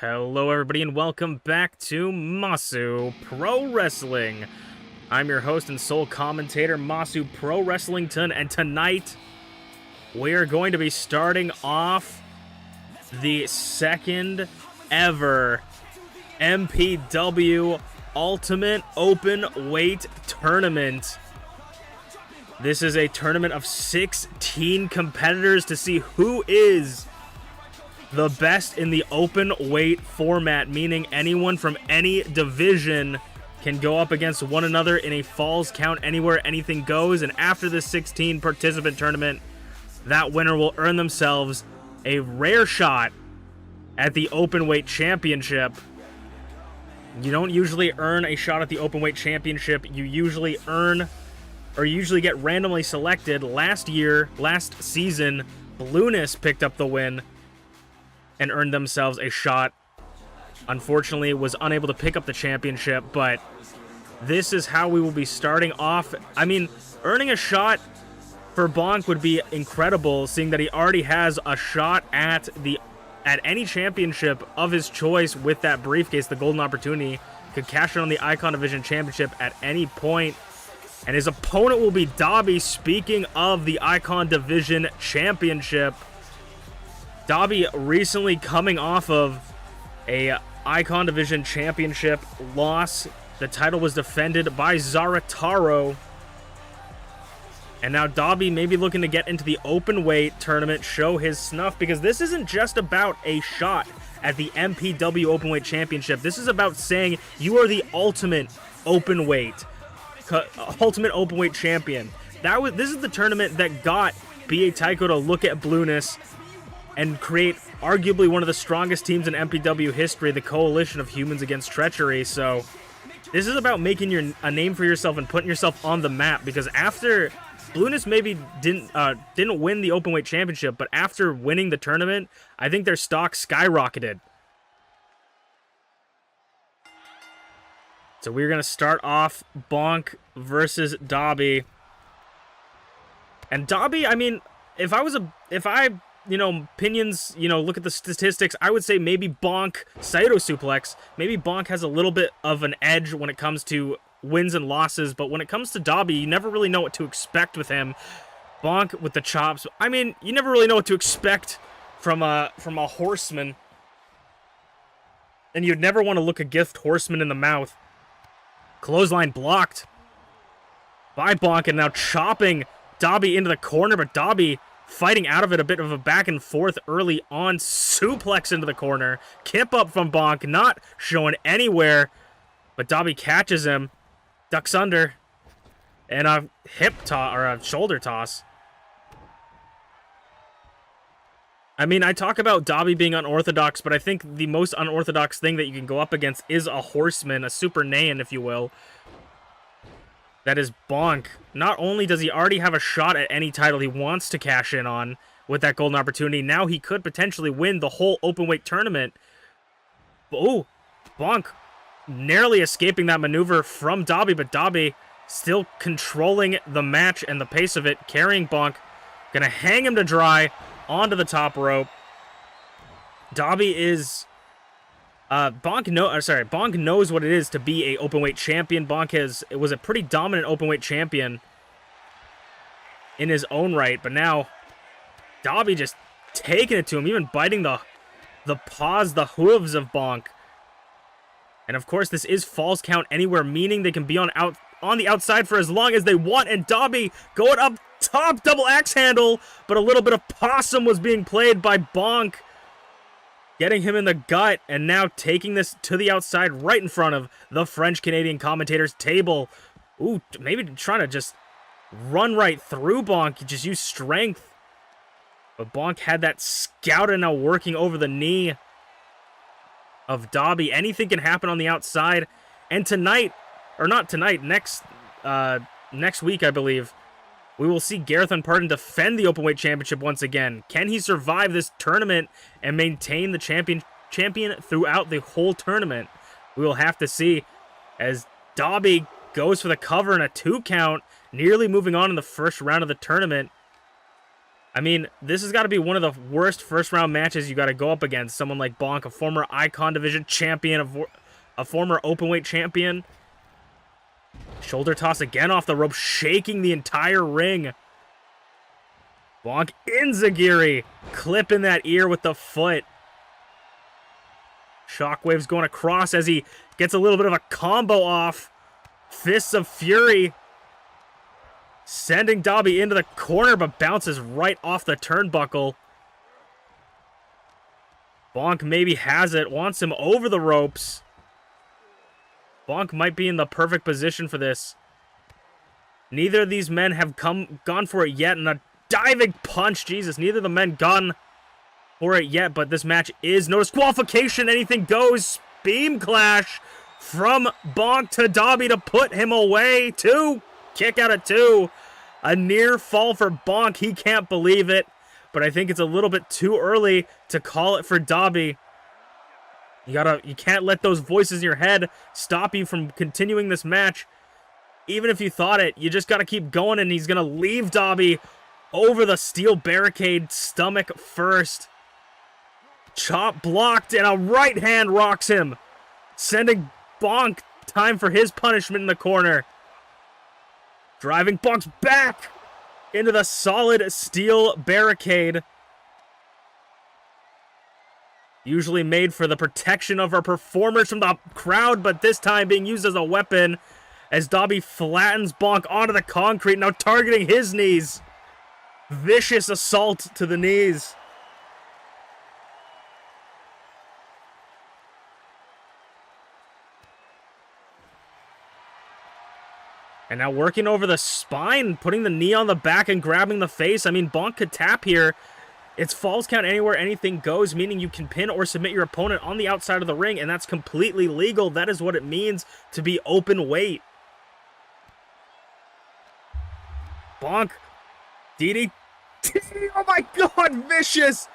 Hello everybody and welcome back to Masu Pro Wrestling. I'm your host and sole commentator, Masu Pro Wrestlington, and tonight we are going to be starting off the second ever MPW Ultimate Open Weight Tournament. This is a tournament of 16 competitors to see who is the best in the open weight format, meaning anyone from any division can go up against one another in a falls count anywhere anything goes. And after the 16 participant tournament, that winner will earn themselves a rare shot at the open weight championship. You don't usually earn a shot at the open weight championship. You usually get randomly selected. Last season, Blueness picked up the win and earned themselves a shot. Unfortunately, was unable to pick up the championship, but this is how we will be starting off. I mean, earning a shot for Bonk would be incredible, seeing that he already has a shot at any championship of his choice with that briefcase, the golden opportunity. Could cash in on the Icon Division Championship at any point. And his opponent will be Dobby. Speaking of the Icon Division Championship, Dobby recently coming off of a Icon Division Championship loss. The title was defended by Zarataro. And now Dobby may be looking to get into the open weight tournament, show his snuff, because this isn't just about a shot at the MPW Open Weight Championship. This is about saying you are the ultimate open weight champion. This is the tournament that got BA Tycho to look at Blueness and create arguably one of the strongest teams in MPW history, the Coalition of Humans Against Treachery. So this is about making a name for yourself and putting yourself on the map, because after Blueness maybe didn't win the Openweight Championship, but after winning the tournament, I think their stock skyrocketed. So we're going to start off Bonk versus Dobby. And Dobby, I mean, if I opinions, look at the statistics, I would say maybe Bonk, Saito Suplex, maybe Bonk has a little bit of an edge when it comes to wins and losses, but when it comes to Dobby, you never really know what to expect with him. Bonk with the chops, I mean, you never really know what to expect from a horseman, and you'd never want to look a gift horseman in the mouth. Clothesline blocked by Bonk, and now chopping Dobby into the corner, but Dobby fighting out of it, a bit of a back and forth early on. Suplex into the corner. Kip up from Bonk, not showing anywhere, but Dobby catches him, ducks under, and a hip toss, or a shoulder toss. I mean, I talk about Dobby being unorthodox, but I think the most unorthodox thing that you can go up against is a horseman, a super Naian, if you will. That is Bonk. Not only does he already have a shot at any title he wants to cash in on with that golden opportunity, now he could potentially win the whole openweight tournament. Oh, Bonk narrowly escaping that maneuver from Dobby, but Dobby still controlling the match and the pace of it, carrying Bonk. Gonna hang him to dry onto the top rope. Dobby is... Bonk knows what it is to be a openweight champion. Bonk was a pretty dominant openweight champion in his own right, but now Dobby just taking it to him, even biting the paws, the hooves of Bonk. And of course, this is falls count anywhere, meaning they can be on the outside for as long as they want. And Dobby going up top, double axe handle, but a little bit of possum was being played by Bonk, getting him in the gut, and now taking this to the outside right in front of the French-Canadian commentator's table. Ooh, maybe trying to just run right through Bonk, just use strength. But Bonk had that scout and now working over the knee of Dobby. Anything can happen on the outside. And tonight, or not tonight, next week, I believe, we will see Garreth Unported defend the Openweight Championship once again. Can he survive this tournament and maintain the champion throughout the whole tournament? We will have to see, as Dobby goes for the cover in a 2 count, nearly moving on in the first round of the tournament. I mean, this has got to be one of the worst first-round matches you got to go up against. Someone like Bonk, a former Icon Division champion, a former openweight champion. Shoulder toss again off the rope, shaking the entire ring. Bonk Inzagiri, clipping that ear with the foot. Shockwave's going across as he gets a little bit of a combo off. Fists of Fury. Sending Dobby into the corner, but bounces right off the turnbuckle. Bonk maybe has it, wants him over the ropes. Bonk might be in the perfect position for this. Neither of these men have gone for it yet, and a diving punch. Jesus, neither of the men gone for it yet, but this match is no disqualification. Anything goes. Beam clash from Bonk to Dobby to put him away. 2. Kick out at 2. A near fall for Bonk. He can't believe it, but I think it's a little bit too early to call it for Dobby. You can't let those voices in your head stop you from continuing this match. Even if you thought it, you just got to keep going, and he's going to leave Dobby over the steel barricade, stomach first. Chop blocked, and a right hand rocks him, sending Bonk time for his punishment in the corner. Driving Bonk's back into the solid steel barricade. Usually made for the protection of our performers from the crowd, but this time being used as a weapon as Dobby flattens Bonk onto the concrete, now targeting his knees. Vicious assault to the knees. And now working over the spine, putting the knee on the back and grabbing the face. I mean, Bonk could tap here. It's falls count anywhere, anything goes, meaning you can pin or submit your opponent on the outside of the ring, and that's completely legal. That is what it means to be open weight. Bonk. DDT. Oh my god, vicious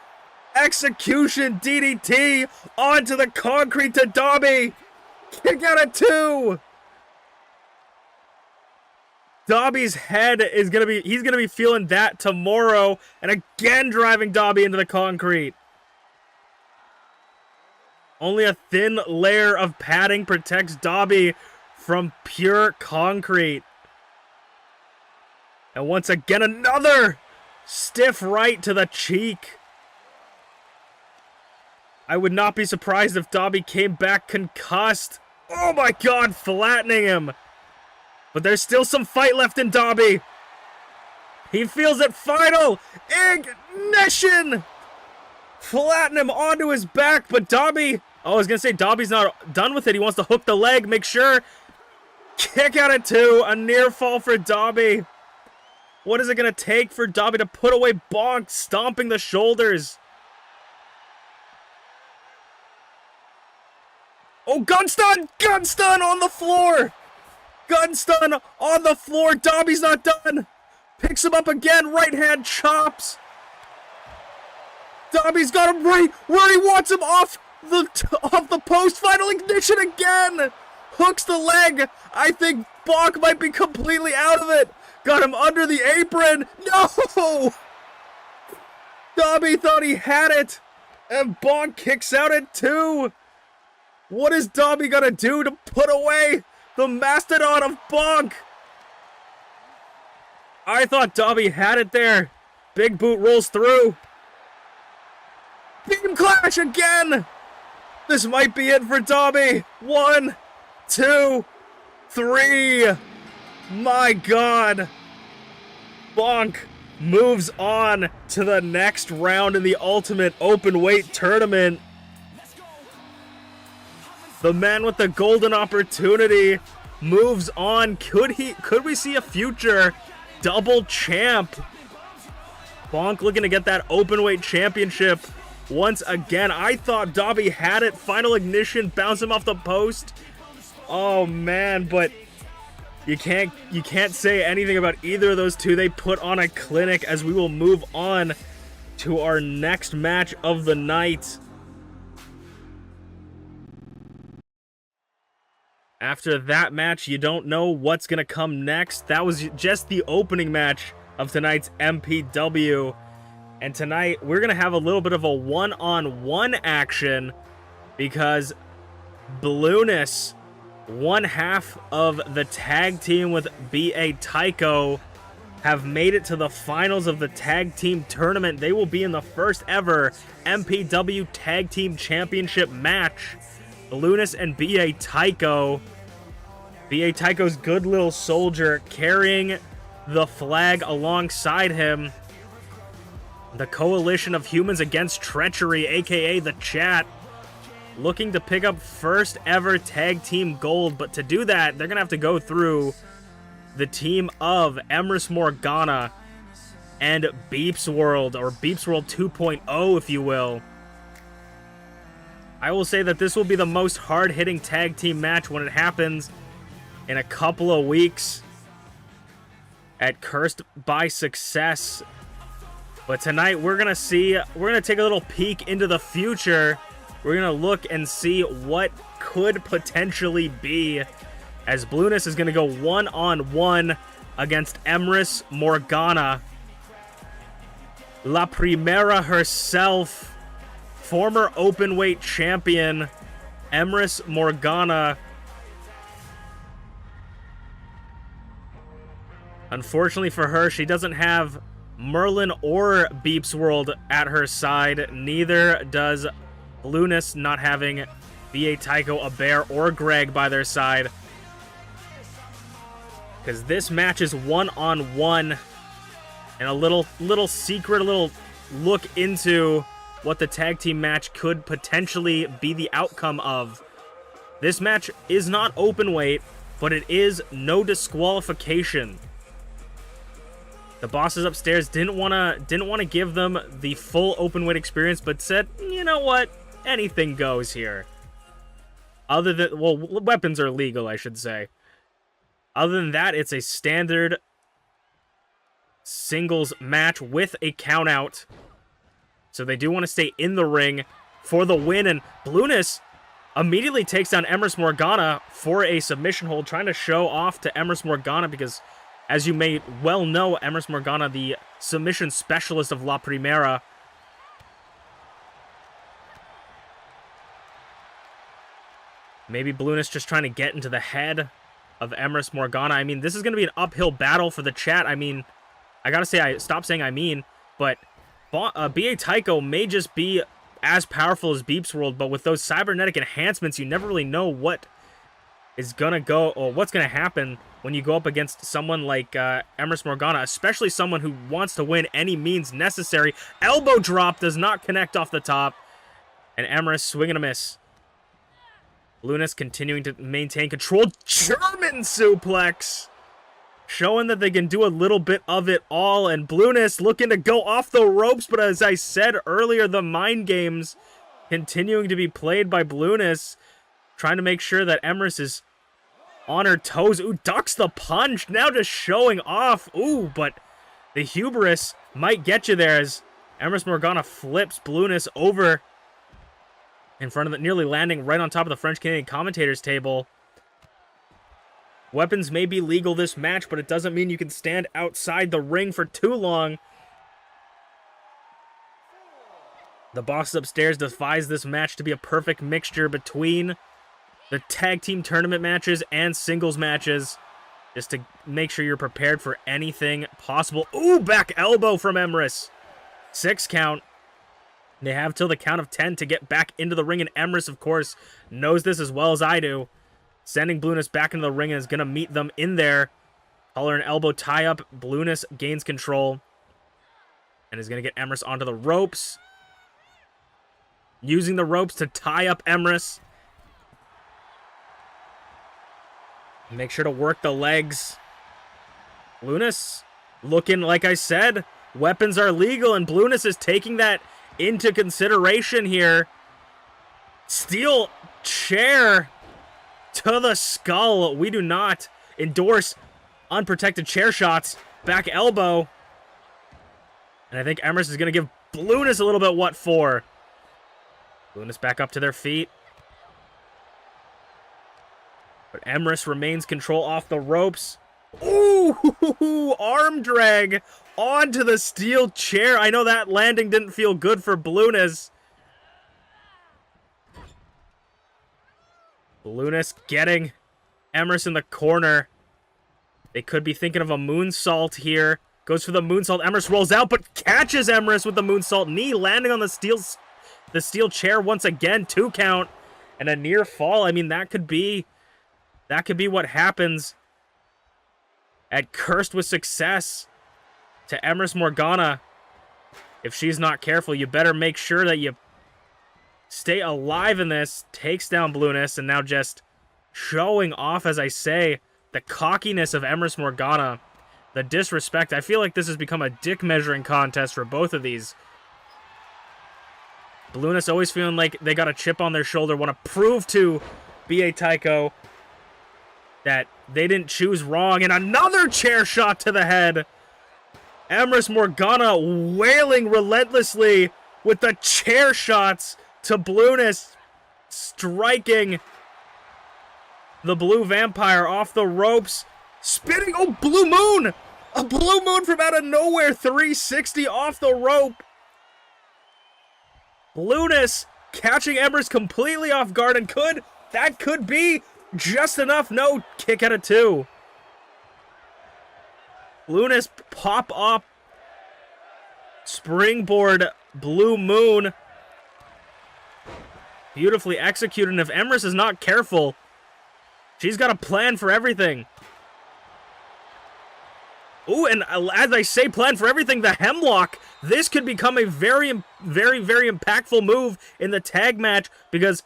execution DDT onto the concrete to Dobby. Kick out at 2. Dobby's head is he's gonna be feeling that tomorrow, and again driving Dobby into the concrete. Only a thin layer of padding protects Dobby from pure concrete. And once again, another stiff right to the cheek. I would not be surprised if Dobby came back concussed. Oh my god, flattening him. But there's still some fight left in Dobby. He feels it. Final ignition. Flatten him onto his back, but Dobby... Oh, I was going to say Dobby's not done with it. He wants to hook the leg, make sure. Kick out at 2. A near fall for Dobby. What is it going to take for Dobby to put away Bonk, stomping the shoulders? Oh, gun stun! Gun stun on the floor! Gun stun on the floor. Dobby's not done. Picks him up again. Right hand chops. Dobby's got him right where he wants him, off the post. Final ignition again. Hooks the leg. I think Bonk might be completely out of it. Got him under the apron. No! Dobby thought he had it. And Bonk kicks out at 2. What is Dobby gonna do to put away the mastodon of Bonk? I thought Dobby had it there. Big boot rolls through. Beam clash again. This might be it for Dobby. 1, 2, 3. My god. Bonk moves on to the next round in the Ultimate Openweight Tournament. The man with the golden opportunity moves on. Could we see a future double champ? Bonk looking to get that openweight championship once again. I thought Dobby had it. Final ignition, bounce him off the post. Oh man, but you can't say anything about either of those two. They put on a clinic, as we will move on to our next match of the night. After that match, you don't know what's going to come next. That was just the opening match of tonight's MPW. And tonight, we're going to have a little bit of a one-on-one action because Blueness, one half of the tag team with B.A. Tycho, have made it to the finals of the tag team tournament. They will be in the first ever MPW Tag Team Championship match. Blueness and B.A. Tycho. B.A. Tycho's good little soldier carrying the flag alongside him. The Coalition of Humans Against Treachery, aka the Chat, looking to pick up first ever tag team gold. But to do that, they're going to have to go through the team of Emrys Morgana and MintyClovers, or MintyClovers 2.0, if you will. I will say that this will be the most hard-hitting tag team match when it happens in a couple of weeks at Cursed by Success. But tonight we're gonna take a little peek into the future. We're gonna look and see what could potentially be, as Blueness is gonna go one-on-one against Emrys Morgana. La Primera herself, former openweight champion Emrys Morgana. Unfortunately for her, she doesn't have Merlin or MintyClovers at her side. Neither does Blueness, not having B.A. Tycho, a Bear, or Greg by their side. Because this match is one-on-one. And a little secret, a little look into what the tag team match could potentially be the outcome of. This match is not open weight, but it is no disqualification. The bosses upstairs didn't want to give them the full open weight experience, but said, you know what, anything goes here. Other than, well, weapons are legal, I should say. Other than that, it's a standard singles match with a count out. So they do want to stay in the ring for the win, and Blueness immediately takes down Emrys Morgana for a submission hold, trying to show off to Emrys Morgana because, as you may well know, Emrys Morgana, the submission specialist of La Primera. Maybe Blueness just trying to get into the head of Emrys Morgana. I mean, this is going to be an uphill battle for the Chat. I mean, I gotta say, stop saying I mean, but B.A. Tycho may just be as powerful as MintyClovers, but with those cybernetic enhancements, you never really know what is gonna go, or what's gonna happen when you go up against someone like Emrys Morgana, especially someone who wants to win any means necessary. Elbow drop does not connect off the top, and Emrys swinging a miss. Blueness continuing to maintain control. German suplex, showing that they can do a little bit of it all, and Blueness looking to go off the ropes, but as I said earlier, the mind games continuing to be played by Blueness, trying to make sure that Emrys is on her toes. Ooh, ducks the punch, now just showing off. Ooh, but the hubris might get you there as Emrys Morgana flips Blueness over in front of it, nearly landing right on top of the French-Canadian commentators table. Weapons may be legal this match, but it doesn't mean you can stand outside the ring for too long. The boss upstairs defies this match to be a perfect mixture between the tag team tournament matches and singles matches, just to make sure you're prepared for anything possible. Ooh, back elbow from Emrys. 6 count. They have till the count of 10 to get back into the ring, and Emrys, of course, knows this as well as I do. Sending Blueness back into the ring and is going to meet them in there. Collar and elbow tie-up. Blueness gains control and is going to get Emrys onto the ropes. Using the ropes to tie up Emrys. Make sure to work the legs. Blueness looking, like I said, weapons are legal, and Blueness is taking that into consideration here. Steel chair to the skull. We do not endorse unprotected chair shots. Back elbow. And I think Emrys is going to give Blueness a little bit what for. Blueness back up to their feet. But Emrys remains control off the ropes. Ooh, arm drag onto the steel chair. I know that landing didn't feel good for Blueness. Blueness getting Emrys in the corner. They could be thinking of a moonsault here. Goes for the moonsault. Emrys rolls out, but catches Emrys with the moonsault. Knee landing on the steel chair once again. 2 count and a near fall. I mean, that could be what happens at Cursed with Success to Emrys Morgana. If she's not careful, you better make sure that you stay alive in this. Takes down Blueness, and now just showing off, as I say, the cockiness of Emrys Morgana. The disrespect. I feel like this has become a dick measuring contest for both of these. Blueness always feeling like they got a chip on their shoulder, want to prove to BA Tycho that they didn't choose wrong, and another chair shot to the head. Emrys Morgana wailing relentlessly with the chair shots to Blueness, striking the blue vampire off the ropes. Spinning, oh, blue moon! A blue moon from out of nowhere, 360 off the rope. Blueness catching Emrys completely off guard, and that could be just enough. No, kick out of 2. Blueness pop up. Springboard blue moon. Beautifully executed, and if Emrys is not careful, she's got a plan for everything. Ooh, and as I say, plan for everything, the hemlock. This could become a very, very, very impactful move in the tag match, because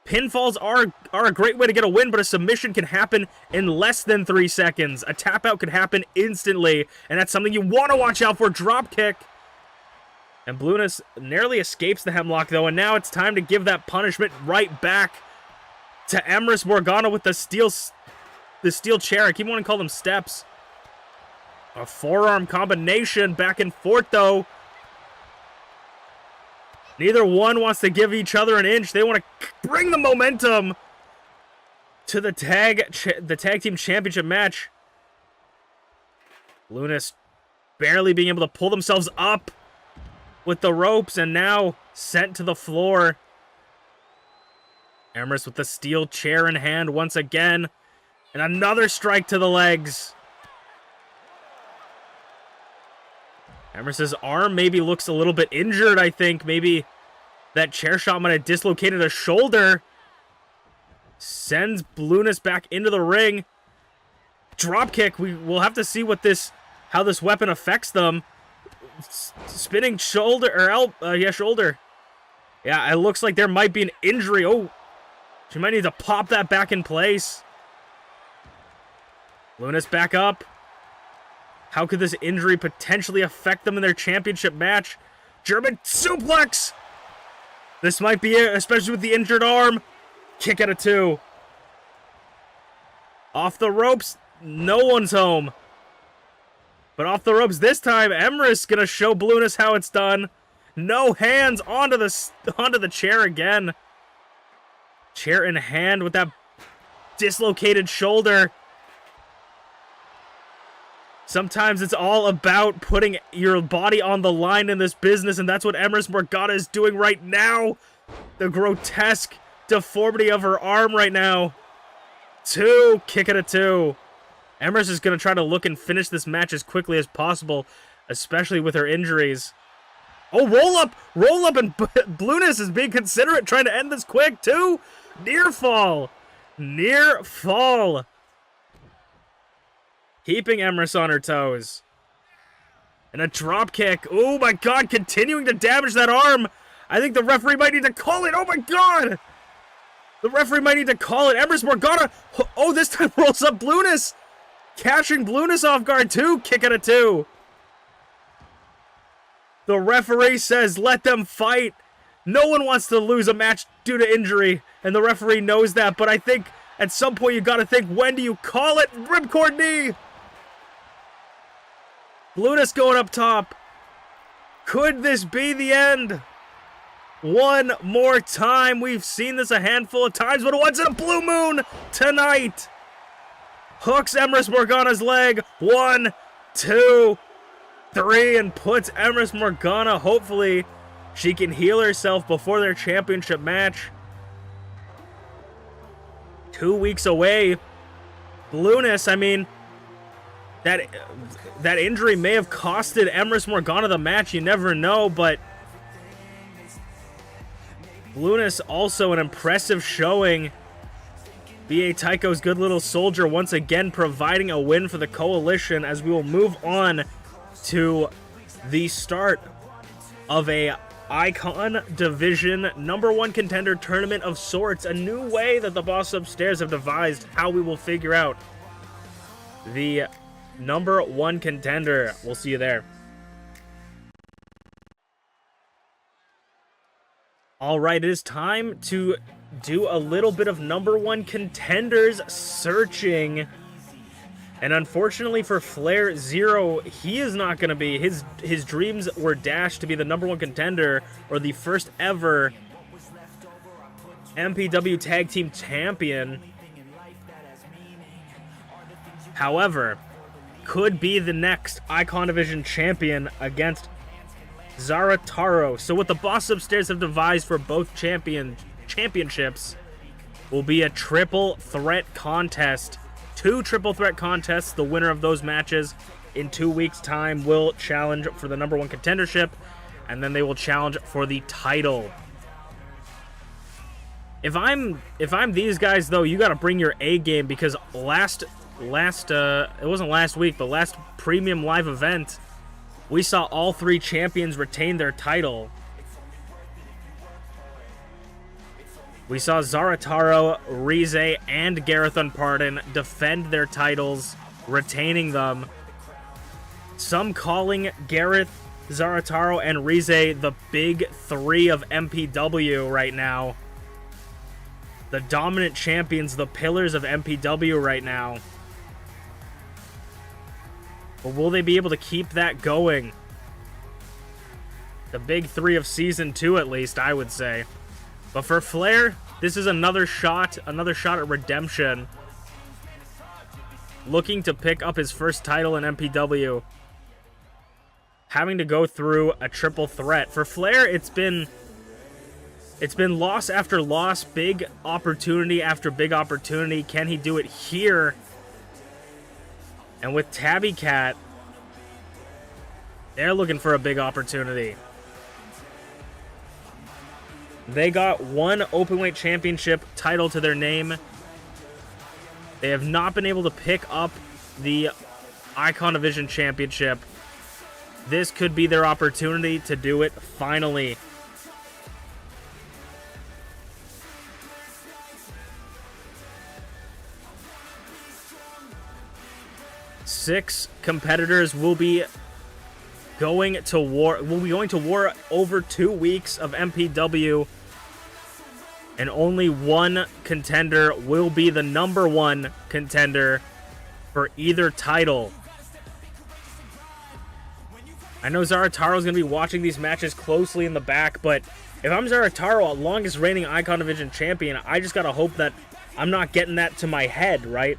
pinfalls are a great way to get a win, but a submission can happen in less than 3 seconds. A tap out could happen instantly, and that's something you want to watch out for. Drop kick. And Blueness narrowly escapes the hemlock, though, and now it's time to give that punishment right back to Emrys Morgana with the steel chair. I keep wanting to call them steps. A forearm combination back and forth, though. Neither one wants to give each other an inch. They want to bring the momentum to the tag team championship match. Blueness barely being able to pull themselves up with the ropes, and now sent to the floor. Emrys with the steel chair in hand once again. And another strike to the legs. Emrys's arm maybe looks a little bit injured, I think. Maybe that chair shot might have dislocated a shoulder. Sends Blueness back into the ring. Drop kick. We'll have to see how this weapon affects them. Spinning shoulder, or shoulder. Yeah, it looks like there might be an injury. Oh, she might need to pop that back in place. Blueness back up. How could this injury potentially affect them in their championship match? German suplex! This might be it, especially with the injured arm. Kick out of 2. Off the ropes, no one's home. But off the ropes this time, Emrys gonna show Blueness how it's done. No hands onto the chair again. Chair in hand with that dislocated shoulder. Sometimes it's all about putting your body on the line in this business, and that's what Emrys Morgana is doing right now. The grotesque deformity of her arm right now. 2, kick out of 2. Emrys is going to try to look and finish this match as quickly as possible, especially with her injuries. Oh, roll up, and Blueness is being considerate, trying to end this quick, too. Near fall. Keeping Emrys on her toes. And a drop kick. Oh my god, continuing to damage that arm. I think the referee might need to call it. Oh my god. The referee might need to call it. Emrys Morgana. Oh, this time rolls up Blueness. Catching Blueness off guard too. Kick out of 2. The referee says let them fight. No one wants to lose a match due to injury. And the referee knows that. But I think at some point you got to think, when do you call it? Ripcord knee. Blueness going up top. Could this be the end? One more time. We've seen this a handful of times, but once in a blue moon tonight. hooks Emrys Morgana's leg. 1, 2, 3, and puts Emrys Morgana. Hopefully, she can heal herself before their championship match. 2 weeks away. Blueness, I mean, that injury may have costed Emrys Morgana the match. You never know, but Blueness also an impressive showing. B.A. Tycho's good little soldier once again providing a win for the Coalition as we will move on to the start of a Icon Division #1 contender tournament of sorts. A new way that the boss upstairs have devised how we will figure out the #1 contender. We'll see you there. All right, it is time to do a little bit of #1 contenders searching. And unfortunately for FlairZero, he is not going to be. His dreams were dashed to be the #1 contender or the first ever MPW Tag Team Champion. However, could be the next Icon Division champion against Zarataro. So what the boss upstairs have devised for both championships will be a triple threat contest. 2 triple threat contests. The winner of those matches in 2 weeks' time will challenge for the #1 contendership, and then they will challenge for the title. If I'm these guys though, you got to bring your A game, because last it wasn't last week, but last premium live event, we saw all 3 champions retain their title. We saw Zarataro, Rize, and Garreth Unported defend their titles, retaining them. Some calling Garreth, Zarataro, and Rize the big 3 of MPW right now. The dominant champions, the pillars of MPW right now. But will they be able to keep that going? The big 3 of Season 2, at least, I would say. But for Flair, this is another shot at redemption. Looking to pick up his first title in MPW. Having to go through a triple threat. For Flair, it's been loss after loss, big opportunity after big opportunity. Can he do it here? And with Tabby Cat, they're looking for a big opportunity. They got 1 Openweight Championship title to their name. They have not been able to pick up the Icon Division Championship. This could be their opportunity to do it finally. Six competitors will be going to war. Over 2 weeks of MPW, and only 1 contender will be the #1 contender for either title. I know Zarataro's going to be watching these matches closely in the back, but if I'm Zarataro, longest reigning Icon Division champion, I just got to hope that I'm not getting that to my head, right?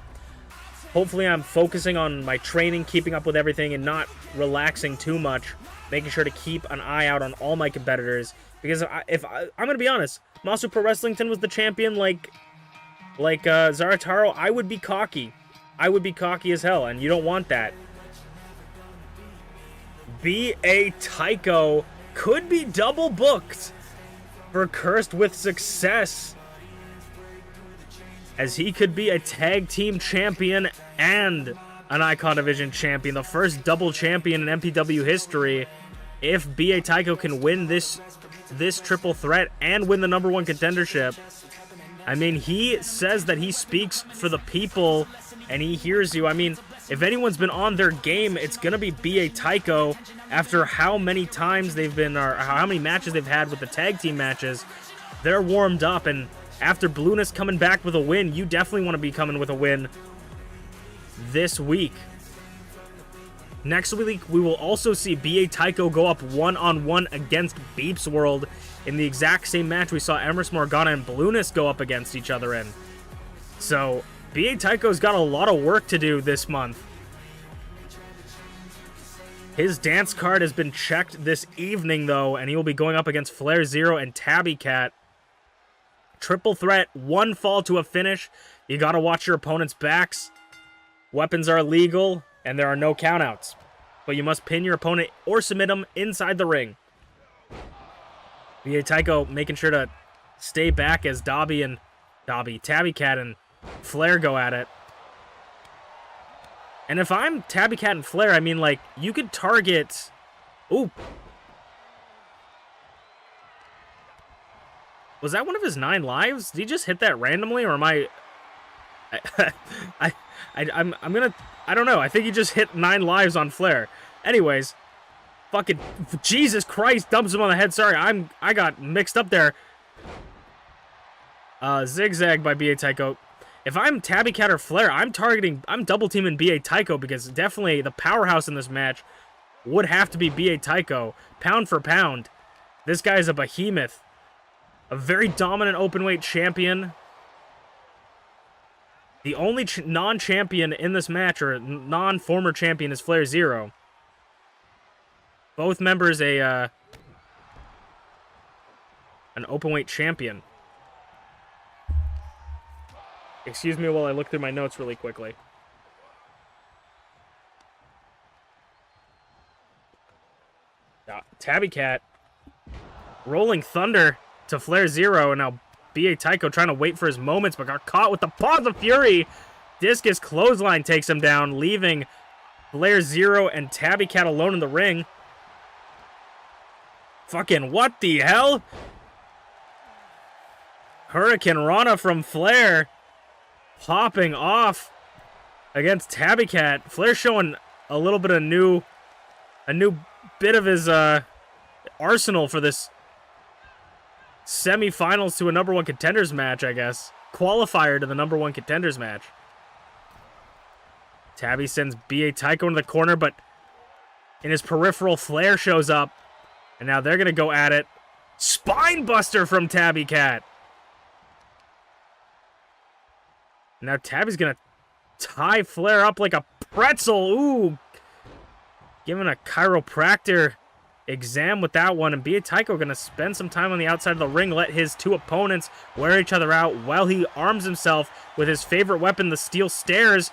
Hopefully I'm focusing on my training, keeping up with everything, and not relaxing too much, making sure to keep an eye out on all my competitors. Because if I'm going to be honest, Masu Pro Wrestlington was the champion like Zarataro, I would be cocky. I would be cocky as hell, and you don't want that. B.A. Tycho could be double booked for Cursed with Success, as he could be a tag team champion and an Icon Division champion, the first double champion in MPW history. If B.A. Tycho can win this triple threat and win the #1 contendership, I mean, he says that he speaks for the people and he hears you. I mean, if anyone's been on their game, it's gonna be B.A. Tycho. After how many times they've been, or how many matches they've had with the tag team matches, they're warmed up, and after Blueness coming back with a win, you definitely want to be coming with a win this week. Next week, we will also see B.A. Tycho go up 1-on-1 against ShmeepsWorld in the exact same match we saw Emrys Morgana and Blueness go up against each other in. So, B.A. Tycho's got a lot of work to do this month. His dance card has been checked this evening, though, and he will be going up against FlairZero and Tabby Cat. Triple threat, one fall to a finish. You gotta watch your opponent's backs. Weapons are legal, and there are no countouts. But you must pin your opponent or submit him inside the ring. B.A. Tycho making sure to stay back as Tabby Cat and Flair go at it. And if I'm Tabby Cat and Flair, I mean, like, you could target... Ooh. Was that one of his 9 lives? Did he just hit that randomly, or am I... I'm gonna... I don't know. I think he just hit 9 lives on Flair. Anyways. Fucking... Jesus Christ, dumps him on the head. Sorry, I got mixed up there. Zigzag by B.A. Tycho. If I'm Tabby Cat or Flair, I'm double teaming B.A. Tycho, because definitely the powerhouse in this match would have to be B.A. Tycho. Pound for pound. This guy is a behemoth. A very dominant openweight champion. The only non-champion in this match, or non-former champion, is FlairZero. Both members an openweight champion. Excuse me while I look through my notes really quickly. Tabby Cat. Rolling Thunder to FlairZero, and now B.A. Tycho trying to wait for his moments, but got caught with the Paws of Fury. Discus Clothesline takes him down, leaving FlairZero and Tabby Cat alone in the ring. Fucking what the hell? Hurricane Rana from Flair. Popping off against Tabby Cat. Flair showing a little bit of a new bit of his arsenal for this semifinals to a #1 contenders match, I guess. Qualifier to the #1 contenders match. Tabby sends B.A. Tycho into the corner, but in his peripheral, Flair shows up. And now they're going to go at it. Spine Buster from Tabby Cat. Now Tabby's going to tie Flair up like a pretzel. Ooh. Giving a chiropractor exam with that one. And B.A. Tycho going to spend some time on the outside of the ring, let his two opponents wear each other out while he arms himself with his favorite weapon, the steel stairs.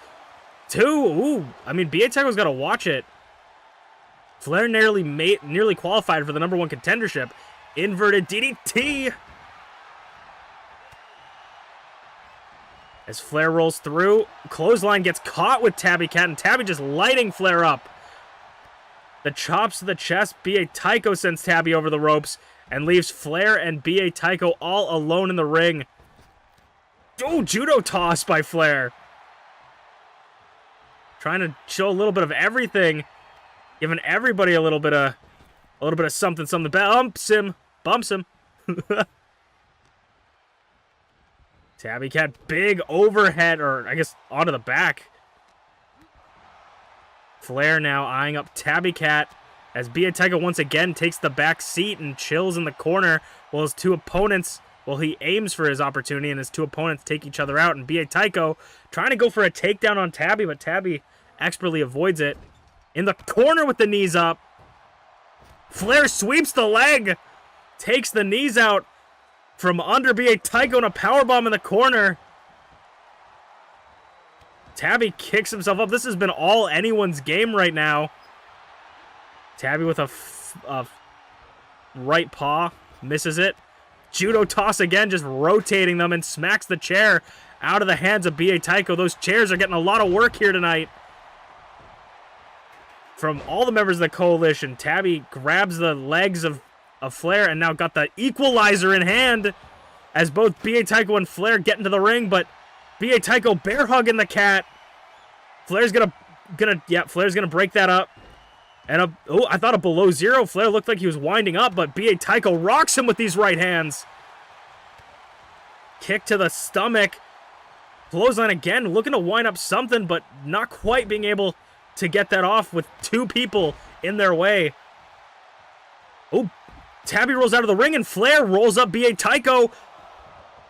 Ooh. I mean, B.A. Tycho's got to watch it. Flair nearly qualified for the #1 contendership. Inverted DDT. As Flair rolls through, clothesline gets caught with Tabby Cat, and Tabby just lighting Flair up. The chops to the chest. B.A. Tycho sends Tabby over the ropes and leaves Flair and B.A. Tycho all alone in the ring. Oh, judo toss by Flair. Trying to show a little bit of everything. Giving everybody a little bit of something. Bumps him. Tabby Cat, big overhead, or I guess onto the back. Flair now eyeing up Tabby Cat as B.A. Tycho once again takes the back seat and chills in the corner while his two opponents, he aims for his opportunity and his two opponents take each other out. And B.A. Tycho trying to go for a takedown on Tabby, but Tabby expertly avoids it. In the corner with the knees up. Flair sweeps the leg. Takes the knees out from under B.A. Tycho and a powerbomb in the corner. Tabby kicks himself up. This has been all anyone's game right now. Tabby with a right paw. Misses it. Judo toss again, just rotating them, and smacks the chair out of the hands of B.A. Tycho. Those chairs are getting a lot of work here tonight. From all the members of the coalition, Tabby grabs the legs of Flair and now got the equalizer in hand as both B.A. Tycho and Flair get into the ring, but B.A. Tycho bear hugging the cat. Flair's gonna break that up. And I thought a below zero. Flair looked like he was winding up, but B.A. Tycho rocks him with these right hands. Kick to the stomach. Clothesline again, looking to wind up something, but not quite being able to get that off with two people in their way. Oh, Tabby rolls out of the ring and Flair rolls up B.A. Tycho.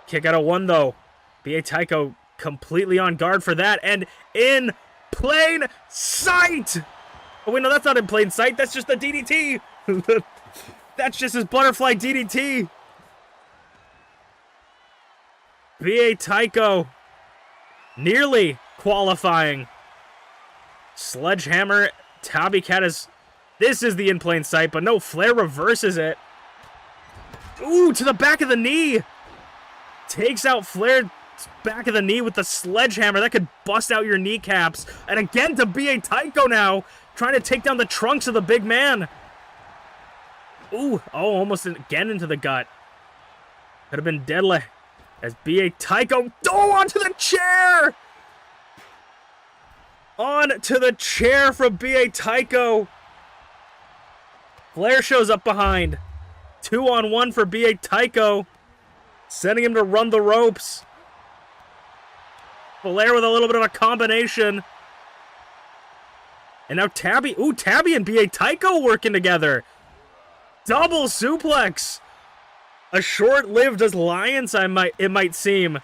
Kick out of one though. B.A. Tycho completely on guard for that. And in plain sight! Oh, wait, no, that's not in plain sight. That's just the DDT. That's just his butterfly DDT. BA Tycho nearly qualifying. Sledgehammer. Tabby Cat is... This is the in plain sight, but no, Flair reverses it. Ooh, to the back of the knee. Takes out Flair's back of the knee with the sledgehammer. That could bust out your kneecaps. And again to BA Tycho now. Trying to take down the trunks of the big man. Ooh, oh, almost again into the gut. Could have been deadly. As BA Tycho, oh, onto the chair! On to the chair from BA Tycho. Flair shows up behind. 2-on-1 for BA Tycho. Sending him to run the ropes. Flair with a little bit of a combination. And now Tabby, ooh, Tabby and BA Tycho working together. Double suplex. A short-lived alliance, it might seem.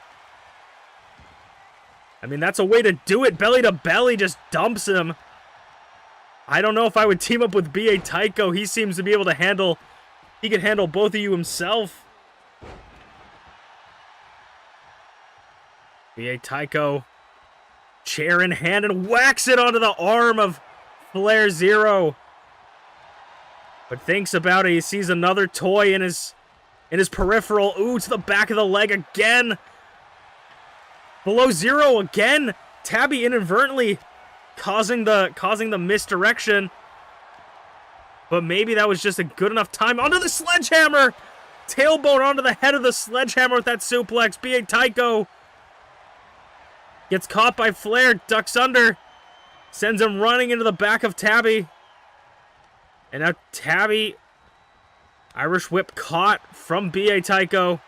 I mean, that's a way to do it. Belly to belly, just dumps him. I don't know if I would team up with BA Tycho. He seems to be able to handle... He can handle both of you himself. BA Tycho, chair in hand, and whacks it onto the arm of FlairZero. But thinks about it. He sees another toy in his peripheral. Ooh, to the back of the leg again. Below zero again. Tabby inadvertently causing the misdirection. But maybe that was just a good enough time. Onto the sledgehammer. Tailbone onto the head of the sledgehammer with that suplex. BA Tycho gets caught by Flair. Ducks under. Sends him running into the back of Tabby. And now Tabby, Irish whip caught from BA Tycho.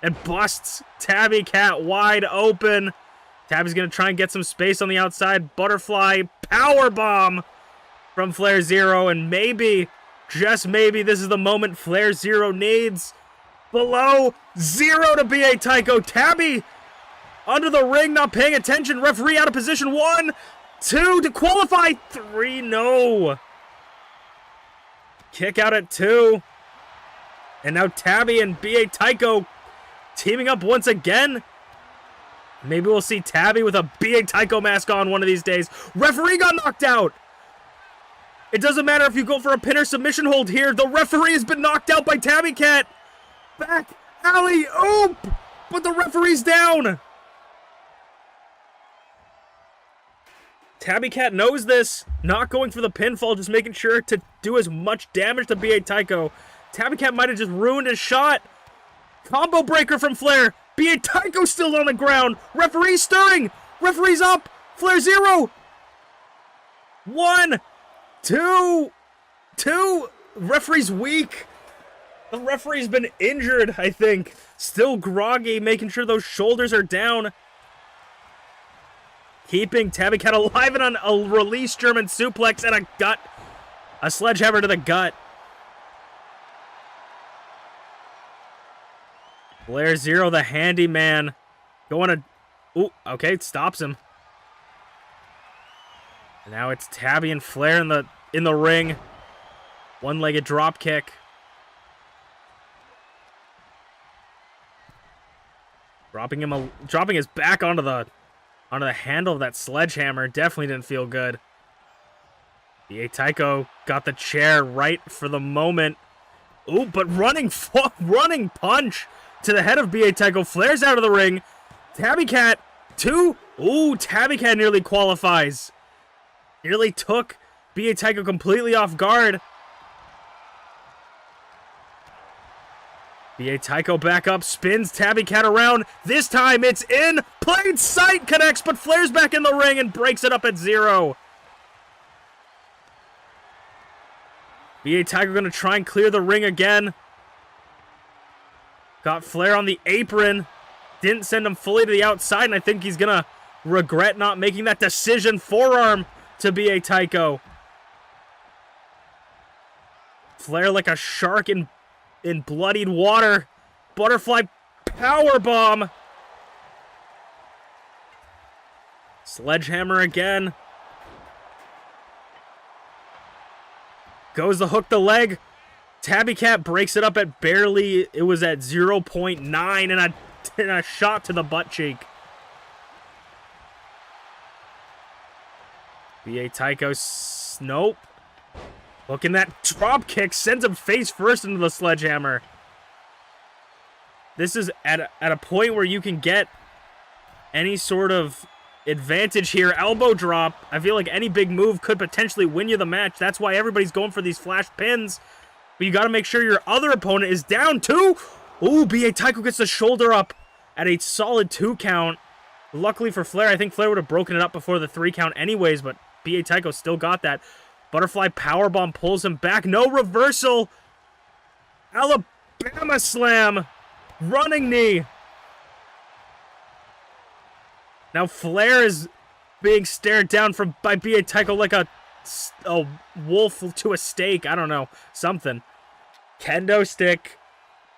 And busts Tabby Cat wide open. Tabby's going to try and get some space on the outside. Butterfly powerbomb from FlairZero. And maybe, just maybe, this is the moment FlairZero needs. Below zero to BA Tycho. Tabby under the ring, not paying attention. Referee out of position. 1, 2 to qualify. 3, no. Kick out at 2. And now Tabby and BA Tycho teaming up once again. Maybe we'll see Tabby with a BA Tycho mask on one of these days. Referee got knocked out. It doesn't matter if you go for a pin or submission hold here. The referee has been knocked out by Tabby Cat. Back alley oop. But the referee's down. Tabby Cat knows this. Not going for the pinfall, just making sure to do as much damage to BA Tycho. Tabby Cat might have just ruined his shot. Combo breaker from Flair. BA Tycho still on the ground. Referee stirring. Referee's up. FlairZero. 1, 2. Referee's weak. The referee's been injured, I think. Still groggy, making sure those shoulders are down. Keeping Tabby Cat alive and on a release German suplex and a sledgehammer to the gut. FlairZero, the handyman, going to... Ooh, okay, stops him. And now it's Tabby and Flair in the ring. One-legged drop kick. Dropping his back onto the handle of that sledgehammer. Definitely didn't feel good. BA Tycho got the chair right for the moment. Ooh, but running punch to the head of BA Tycho. Flair's out of the ring. Tabby Cat, 2. Ooh, Tabby Cat nearly qualifies. Nearly took BA Tycho completely off guard. BA Tycho back up, spins Tabby Cat around. This time it's in plain sight, connects, but Flair's back in the ring and breaks it up at 0. BA Tycho gonna try and clear the ring again. Got Flair on the apron. Didn't send him fully to the outside, and I think he's gonna regret not making that decision. Forearm to BA Tycho. Flair like a shark in bloodied water. Butterfly powerbomb. Sledgehammer again. Goes the hook the leg. Tabby Cat breaks it up at barely. It was at 0.9 and a shot to the butt cheek. B.A. Tycho, nope. Looking that drop kick sends him face first into the sledgehammer. This is at a point where you can get any sort of advantage here. Elbow drop. I feel like any big move could potentially win you the match. That's why everybody's going for these flash pins. But you got to make sure your other opponent is down too. Ooh, B.A. Tycho gets the shoulder up at a solid 2 count. Luckily for Flair, I think Flair would have broken it up before the 3 count anyways, but B.A. Tycho still got that. Butterfly powerbomb pulls him back. No reversal. Alabama slam. Running knee. Now Flair is being stared down by B.A. Tycho like a wolf to a steak. I don't know. Something. Kendo stick.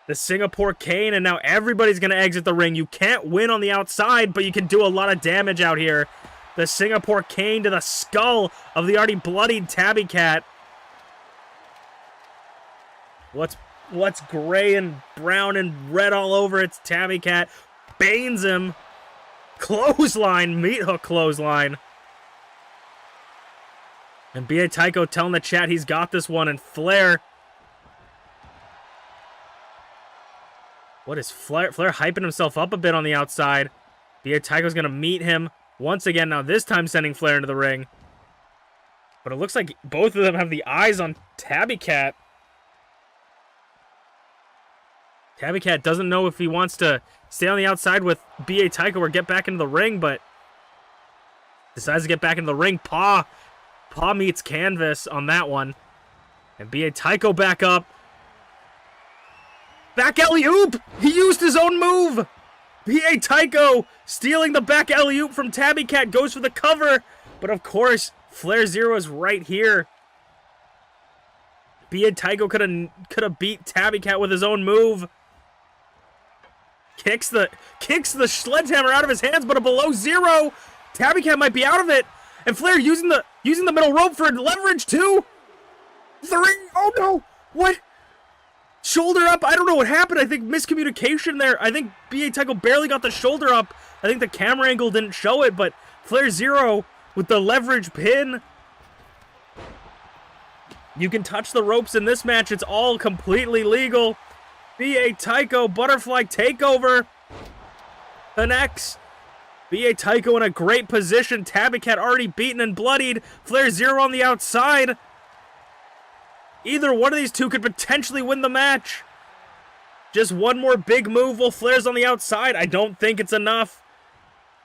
The Singapore cane. And now everybody's going to exit the ring. You can't win on the outside, but you can do a lot of damage out here. The Singapore cane to the skull of the already bloodied Tabby Cat. What's gray and brown and red all over? It's Tabby Cat. Banes him. Clothesline. Meat hook clothesline. And B.A. Tycho telling the chat he's got this one. And Flair. What is Flair? Flair hyping himself up a bit on the outside. B.A. Tycho's going to meet him once again. Now this time sending Flair into the ring. But it looks like both of them have the eyes on Tabby Cat. Tabby Cat doesn't know if he wants to stay on the outside with B.A. Tycho or get back into the ring, but decides to get back into the ring. Paw meets canvas on that one. And B.A. Tycho back up. Back alley-oop! He used his own move! B.A. Tycho stealing the back alley-oop from Tabby Cat, goes for the cover. But of course, FlairZero is right here. B.A. Tycho could have beat Tabby Cat with his own move. Kicks the sledgehammer out of his hands, but a below 0. Tabby Cat might be out of it. And Flair using the middle rope for leverage too. 3. Oh no! What? Shoulder up. I don't know what happened. I think miscommunication there. I think B.A. Tycho barely got the shoulder up. I think the camera angle didn't show it, but FlairZero with the leverage pin. You can touch the ropes in this match. It's all completely legal. B.A. Tycho, butterfly takeover. Connects. B.A. Tycho in a great position. Tabby Cat already beaten and bloodied. FlairZero on the outside. Either one of these two could potentially win the match. Just one more big move while Flair's on the outside. I don't think it's enough.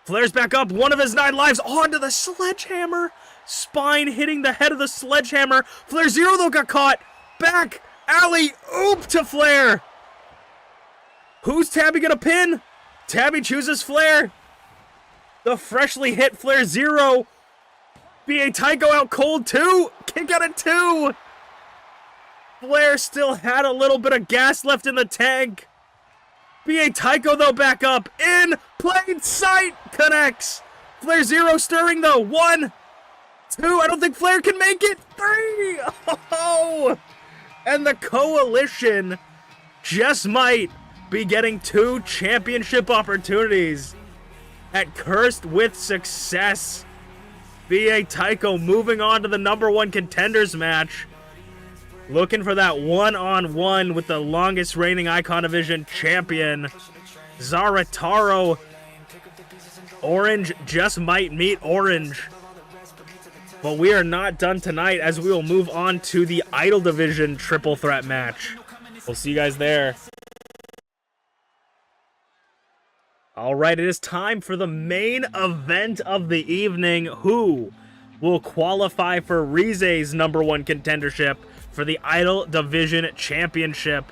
Flair's back up. One of his 9 lives onto the sledgehammer. Spine hitting the head of the sledgehammer. FlairZero though got caught. Back alley-oop to Flair. Who's Tabby gonna pin? Tabby chooses Flair. The freshly hit FlairZero. B.A. Tycho out cold too. Kick out at 2. Flair still had a little bit of gas left in the tank. B.A. Tycho though back up. In plain sight. Connects. FlairZero stirring though. 1, 2. I don't think Flair can make it. 3. Oh! And the coalition just might be getting 2 championship opportunities at Cursed with Success. B.A. Tycho moving on to the #1 contenders match. Looking for that one-on-one with the longest reigning Icon Division champion, Zarataro. Orange just might meet Orange. But we are not done tonight, as we will move on to the Idol Division triple threat match. We'll see you guys there. Alright, it is time for the main event of the evening. Who will qualify for Rize's #1 contendership for the Idol Division Championship?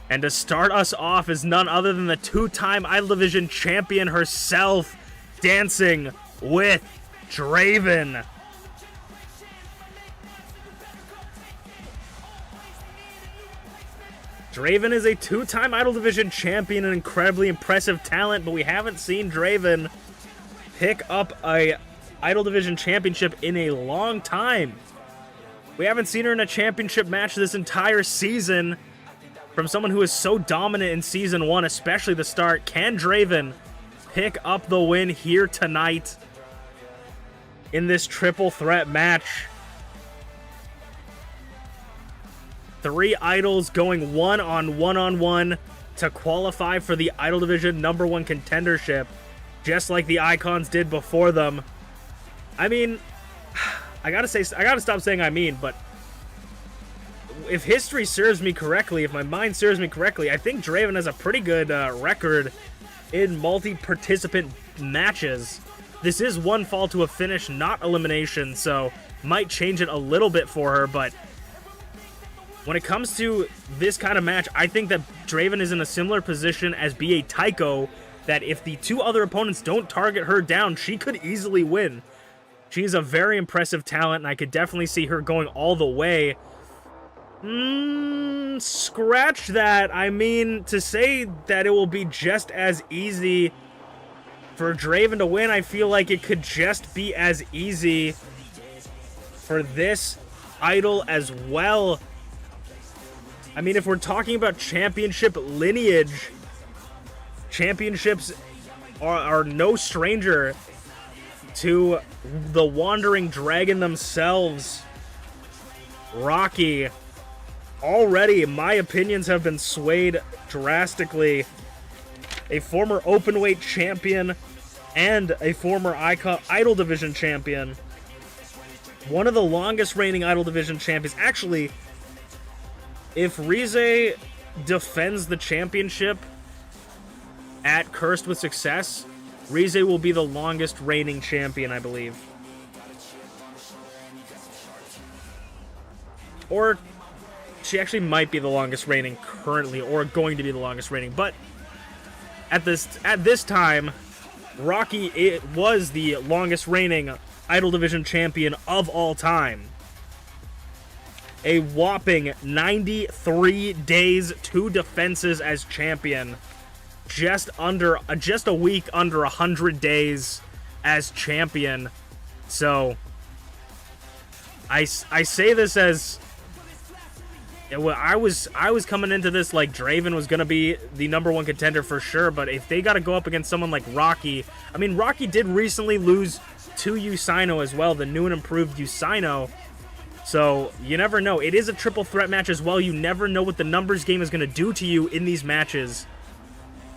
And to start us off is none other than the 2-time Idol Division champion herself, Dancing with Draven. Draven is a 2-time Idol Division champion, an incredibly impressive talent, but we haven't seen Draven pick up a Idol Division championship in a long time. We haven't seen her in a championship match this entire season from someone who is so dominant in Season 1, especially the start. Can Draven pick up the win here tonight in this triple threat match? 3 idols going one-on-one to qualify for the Idol Division #1 contendership, just like the Icons did before them. I mean, I gotta stop saying I mean, but if history serves me correctly, if my mind serves me correctly, I think Draven has a pretty good record in multi-participant matches. This is one fall to a finish, not elimination, so might change it a little bit for her, but when it comes to this kind of match, I think that Draven is in a similar position as BA Tycho, that if the 2 other opponents don't target her down, she could easily win. She's a very impressive talent, and I could definitely see her going all the way. Scratch that. I mean, to say that it will be just as easy for Draven to win, I feel like it could just be as easy for this idol as well. I mean, if we're talking about championship lineage, championships are no stranger to the Wandering Dragon themselves. Rocky. Already, my opinions have been swayed drastically. A former openweight champion and a former Idol Division champion. One of the longest reigning Idol Division champions. Actually, if Rize defends the championship at Cursed with Success, Rize will be the longest reigning champion, I believe. Or she actually might be the longest reigning currently, or going to be the longest reigning. But at this time, Rocky was the longest reigning Idol Division champion of all time. A whopping 93 days, 2 defenses as champion. Just a week under 100 days as champion. So I say this as I was coming into this like Draven was gonna be the #1 contender for sure, but if they got to go up against someone like Rocky, I mean, Rocky did recently lose to Usaino as well, the new and improved Usaino. So you never know. It is a triple threat match as well. You never know what the numbers game is gonna do to you in these matches.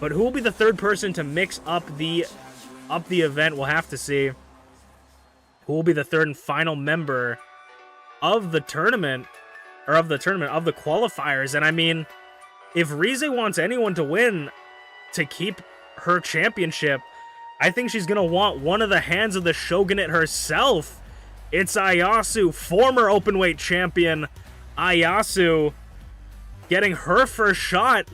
But who will be the third person to mix up the event? We'll have to see. Who will be the third and final member of the tournament, of the qualifiers? And I mean, if Rize wants anyone to win to keep her championship, I think she's gonna want one of the hands of the Shogunate herself. It's Ayasu, former openweight champion Ayasu, getting her first shot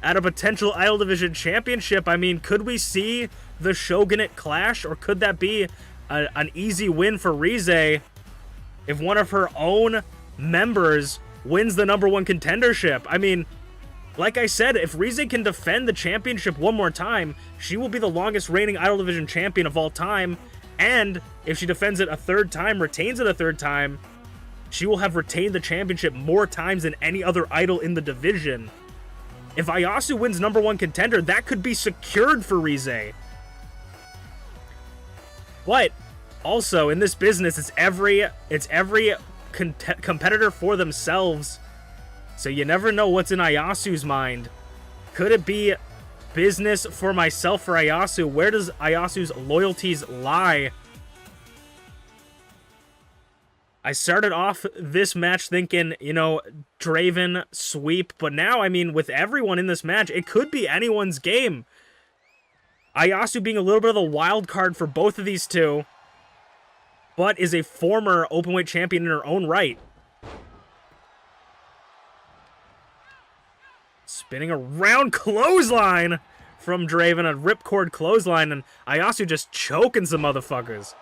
at a potential Idol Division championship. I mean, could we see the Shogunate clash, or could that be an easy win for Rize if one of her own members wins the #1 contendership? I mean, like I said, if Rize can defend the championship one more time, she will be the longest reigning Idol Division champion of all time, and if she defends it a third time, retains it a third time, she will have retained the championship more times than any other idol in the division. If Ayasu wins #1 contender, that could be secured for Rize. But also in this business, it's every competitor for themselves. So you never know what's in Ayasu's mind. Could it be business for myself for Ayasu? Where does Ayasu's loyalties lie? I started off this match thinking, you know, Draven sweep, but now, I mean, with everyone in this match, it could be anyone's game. Ayasu being a little bit of the wild card for both of these two, but is a former openweight champion in her own right. Spinning around clothesline from Draven, a ripcord clothesline, and Ayasu just choking some motherfuckers.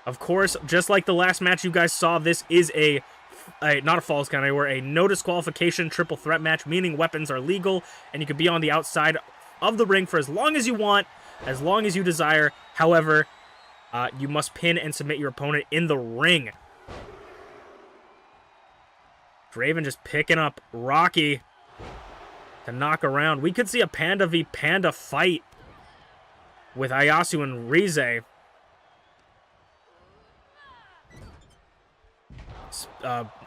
Of course, just like the last match you guys saw, this is not a falls count anywhere, a no disqualification triple threat match, meaning weapons are legal, and you can be on the outside of the ring for as long as you want. as long as you desire. However, you must pin and submit your opponent in the ring. Draven just picking up Rocky to knock around. We could see a Panda v Panda fight with Ayasu and Rize.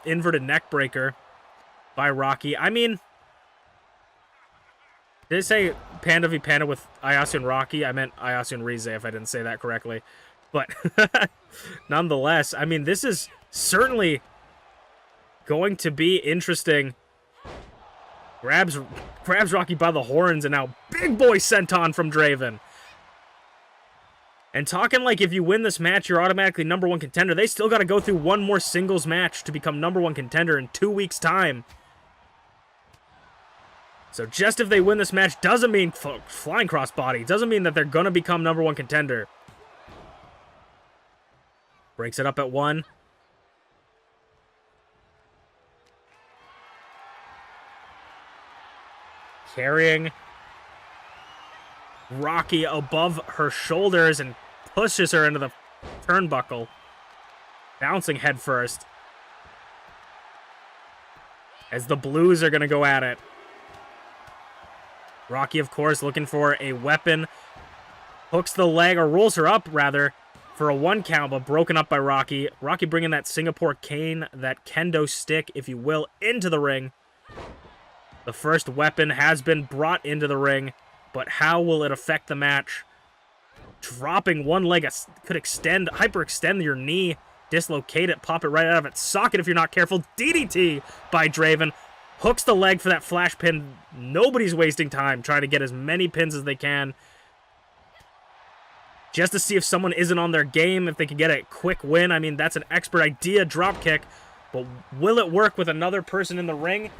Inverted neck breaker by Rocky. I mean, did I say Panda v Panda with Ayasu and Rocky? I meant Ayasu and Rize if I didn't say that correctly. But nonetheless, I mean, this is certainly going to be interesting. Grabs Rocky by the horns, and now big boy senton from Draven. And talking like if you win this match, you're automatically #1 contender. They still got to go through one more singles match to become #1 contender in 2 weeks' time. So just if they win this match doesn't mean flying crossbody. Doesn't mean that they're going to become #1 contender. Breaks it up at 1. Carrying Rocky above her shoulders and pushes her into the turnbuckle. Bouncing head first. As the Blues are going to go at it. Rocky, of course, looking for a weapon. Hooks the leg, or rolls her up, rather, for a 1 count, but broken up by Rocky. Rocky bringing that Singapore cane, that kendo stick, if you will, into the ring. The first weapon has been brought into the ring, but how will it affect the match? Dropping one leg could hyperextend your knee, dislocate it, pop it right out of its socket if you're not careful. DDT by Draven. Hooks the leg for that flash pin. Nobody's wasting time trying to get as many pins as they can. Just to see if someone isn't on their game, if they can get a quick win. I mean, that's an expert idea, drop kick. But will it work with another person in the ring?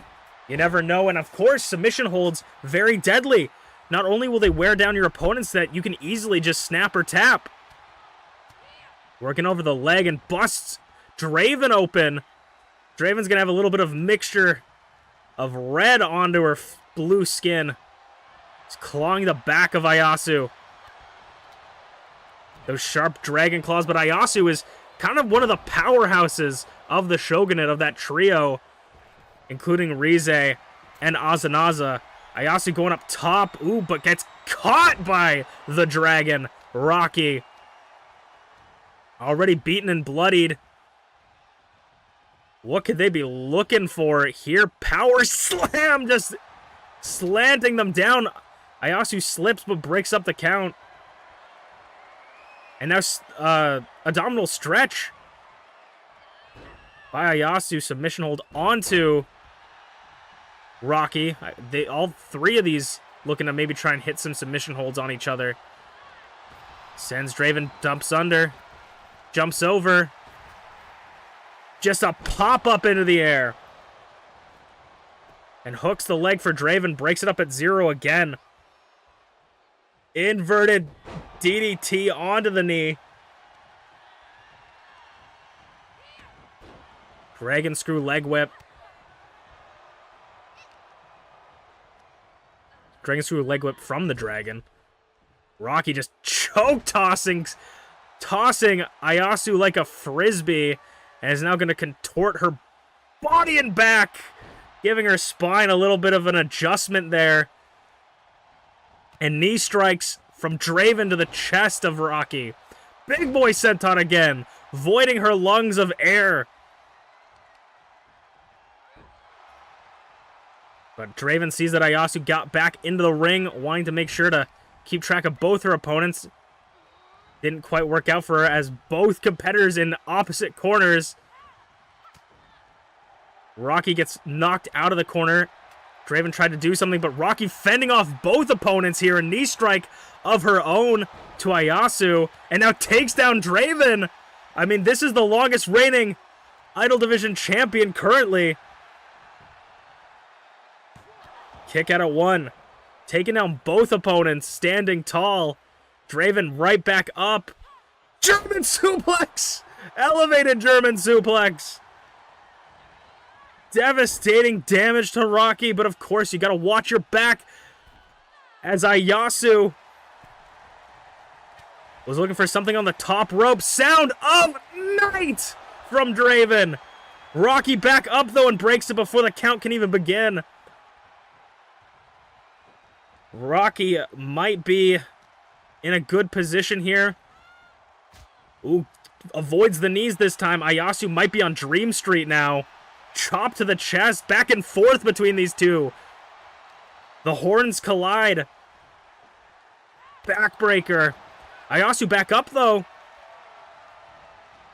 You never know. And of course, submission holds, very deadly. Not only will they wear down your opponents, that you can easily just snap or tap. Working over the leg and busts Draven open. Draven's going to have a little bit of mixture of red onto her blue skin. It's clawing the back of Ayasu. Those sharp dragon claws, but Ayasu is kind of one of the powerhouses of the Shogunate, of that trio, including Rize and Azanaza. Ayasu going up top. Ooh, but gets caught by the dragon. Rocky. Already beaten and bloodied. What could they be looking for here? Power slam, just slanting them down. Ayasu slips but breaks up the count. And now abdominal stretch by Ayasu. Submission hold onto Rocky. All 3 of these looking to maybe try and hit some submission holds on each other. Sends Draven, dumps under, jumps over. Just a pop-up into the air. And hooks the leg for Draven, breaks it up at 0 again. Inverted DDT onto the knee. Dragon screw leg whip. Dragon screw leg whip from the dragon. Rocky just choke tossing Ayasu like a frisbee, and is now going to contort her body and back, giving her spine a little bit of an adjustment there. And knee strikes from Draven to the chest of Rocky. Big boy senton again, voiding her lungs of air. But Draven sees that Ayasu got back into the ring, wanting to make sure to keep track of both her opponents. Didn't quite work out for her, as both competitors in opposite corners. Rocky gets knocked out of the corner. Draven tried to do something, but Rocky fending off both opponents here. A knee strike of her own to Ayasu, and now takes down Draven. I mean, this is the longest reigning Idol Division champion currently. Kick out at 1. Taking down both opponents, standing tall. Draven right back up. German suplex! Elevated German suplex. Devastating damage to Rocky, but of course you gotta watch your back as Ayasu Was looking for something on the top rope. Sound of Night from Draven. Rocky back up, though, and breaks it before the count can even begin. Rocky might be in a good position here. Ooh, avoids the knees this time. Ayasu might be on Dream Street now. Chop to the chest. Back and forth between these two. The horns collide. Backbreaker. Ayasu back up, though.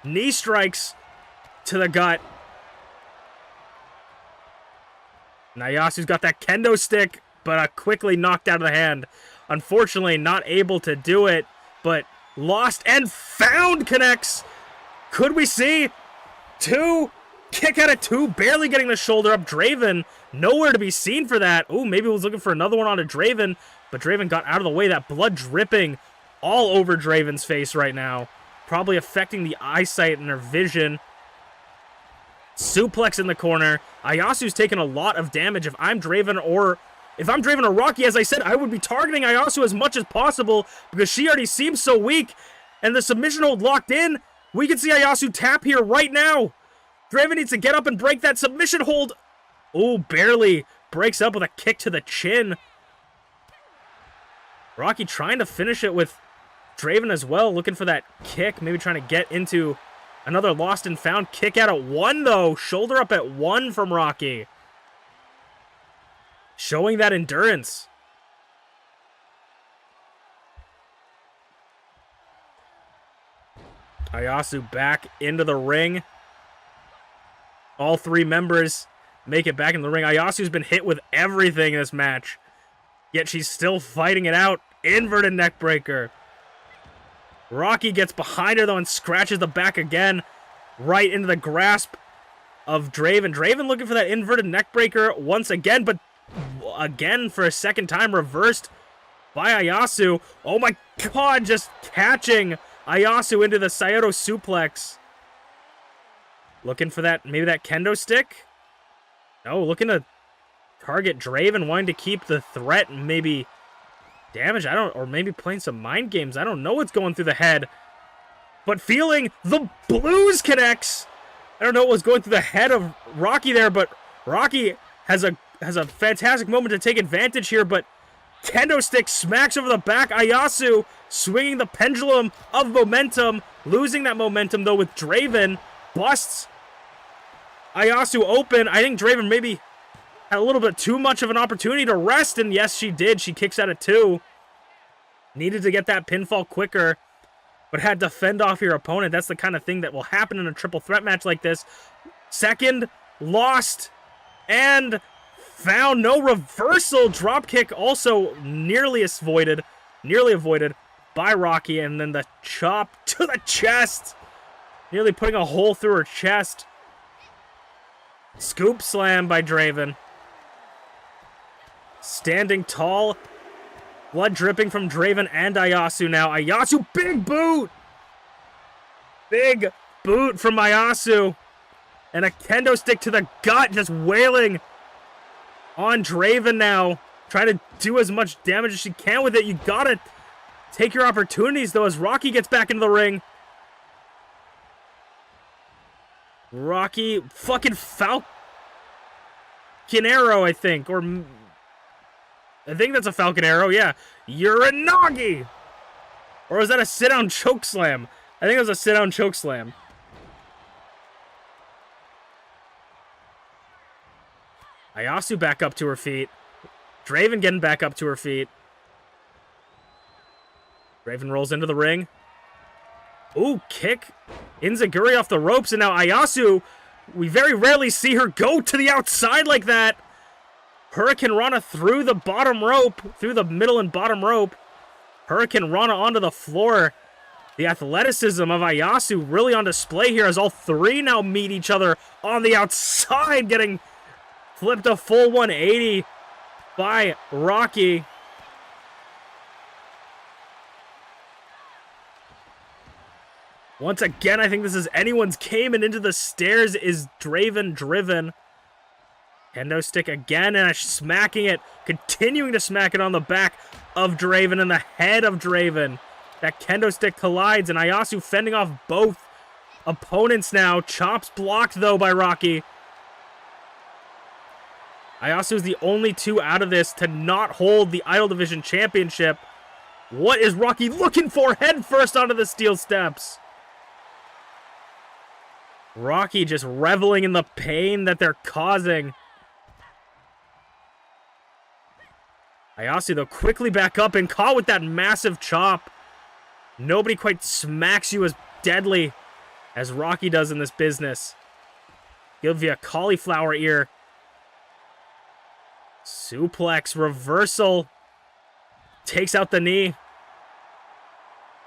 Knee strikes to the gut. And Ayasu's got that kendo stick, but quickly knocked out of the hand. Unfortunately, not able to do it, but lost and found connects. Could we see two? Kick out of two, barely getting the shoulder up. Draven, nowhere to be seen for that. Ooh, maybe he was looking for another one onto Draven, but Draven got out of the way. That blood dripping all over Draven's face right now. Probably affecting the eyesight and her vision. Suplex in the corner. Ayasu's taken a lot of damage. If I'm Draven or Rocky, as I said, I would be targeting Ayasu as much as possible because she already seems so weak. And the submission hold locked in. We can see Ayasu tap here right now. Draven needs to get up and break that submission hold. Ooh, barely breaks up with a kick to the chin. Rocky trying to finish it with Draven as well, looking for that kick, maybe trying to get into another lost and found. Kick out at 1, though. Shoulder up at 1 from Rocky. Showing that endurance. Ayasu back into the ring. All three members make it back in the ring. Ayasu's been hit with everything in this match, yet she's still fighting it out. Inverted neckbreaker. Rocky gets behind her, though, and scratches the back again, right into the grasp of Draven. Draven looking for that inverted neckbreaker once again, but again for a second time reversed by Ayasu. Oh my god, just catching Ayasu into the Saito suplex. Looking for that, maybe that kendo stick? No, looking to target Draven, wanting to keep the threat and maybe damage. Or maybe playing some mind games. I don't know what's going through the head. But feeling the blues connects. I don't know what was going through the head of Rocky there, but Rocky has a fantastic moment to take advantage here, but kendo stick smacks over the back. Ayasu swinging the pendulum of momentum, losing that momentum, though, with Draven. Busts Ayasu open. I think Draven maybe had a little bit too much of an opportunity to rest, and yes, she did. She kicks out at 2. Needed to get that pinfall quicker, but had to fend off your opponent. That's the kind of thing that will happen in a triple threat match like this. Second, lost, and found. No reversal. Dropkick also nearly avoided by Rocky, and then the chop to the chest. Nearly putting a hole through her chest. Scoop slam by Draven. Standing tall. Blood dripping from Draven and Ayasu now. Ayasu, big boot! Big boot from Ayasu. And a kendo stick to the gut, just wailing on Draven now. Trying to do as much damage as she can with it. You gotta take your opportunities, though, as Rocky gets back into the ring. Rocky, fucking Falcon Arrow, I think. Or, I think that's a Falcon Arrow, yeah. Uranagi! Or was that a sit-down choke slam? I think it was a sit-down choke slam. Ayasu back up to her feet. Draven getting back up to her feet. Draven rolls into the ring. Ooh, kick. Inzaguri off the ropes, and now Ayasu, we very rarely see her go to the outside like that. Hurricane Rana through the bottom rope, through the middle and bottom rope. Hurricane Rana onto the floor. The athleticism of Ayasu really on display here as all three now meet each other on the outside, getting flipped a full 180 by Rocky. Once again, I think this is anyone's game, and into the stairs is Draven driven. Kendo stick again, and smacking it, continuing to smack it on the back of Draven and the head of Draven. That kendo stick collides, and Ayasu fending off both opponents now. Chops blocked, though, by Rocky. Ayasu is the only two out of this to not hold the Idol Division Championship. What is Rocky looking for? Head first onto the steel steps. Rocky just reveling in the pain that they're causing. Ayasu, though, quickly back up and caught with that massive chop. Nobody quite smacks you as deadly as Rocky does in this business. Give you a cauliflower ear. Suplex, reversal. Takes out the knee.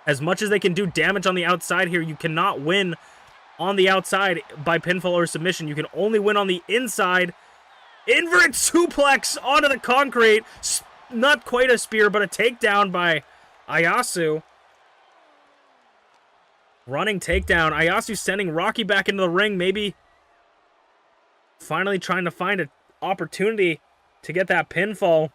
As much as they can do damage on the outside here, you cannot win on the outside by pinfall or submission. You can only win on the inside. Inverted suplex onto the concrete. Not quite a spear, but a takedown by Ayasu. Running takedown. Ayasu sending Rocky back into the ring. Maybe finally trying to find an opportunity to get that pinfall.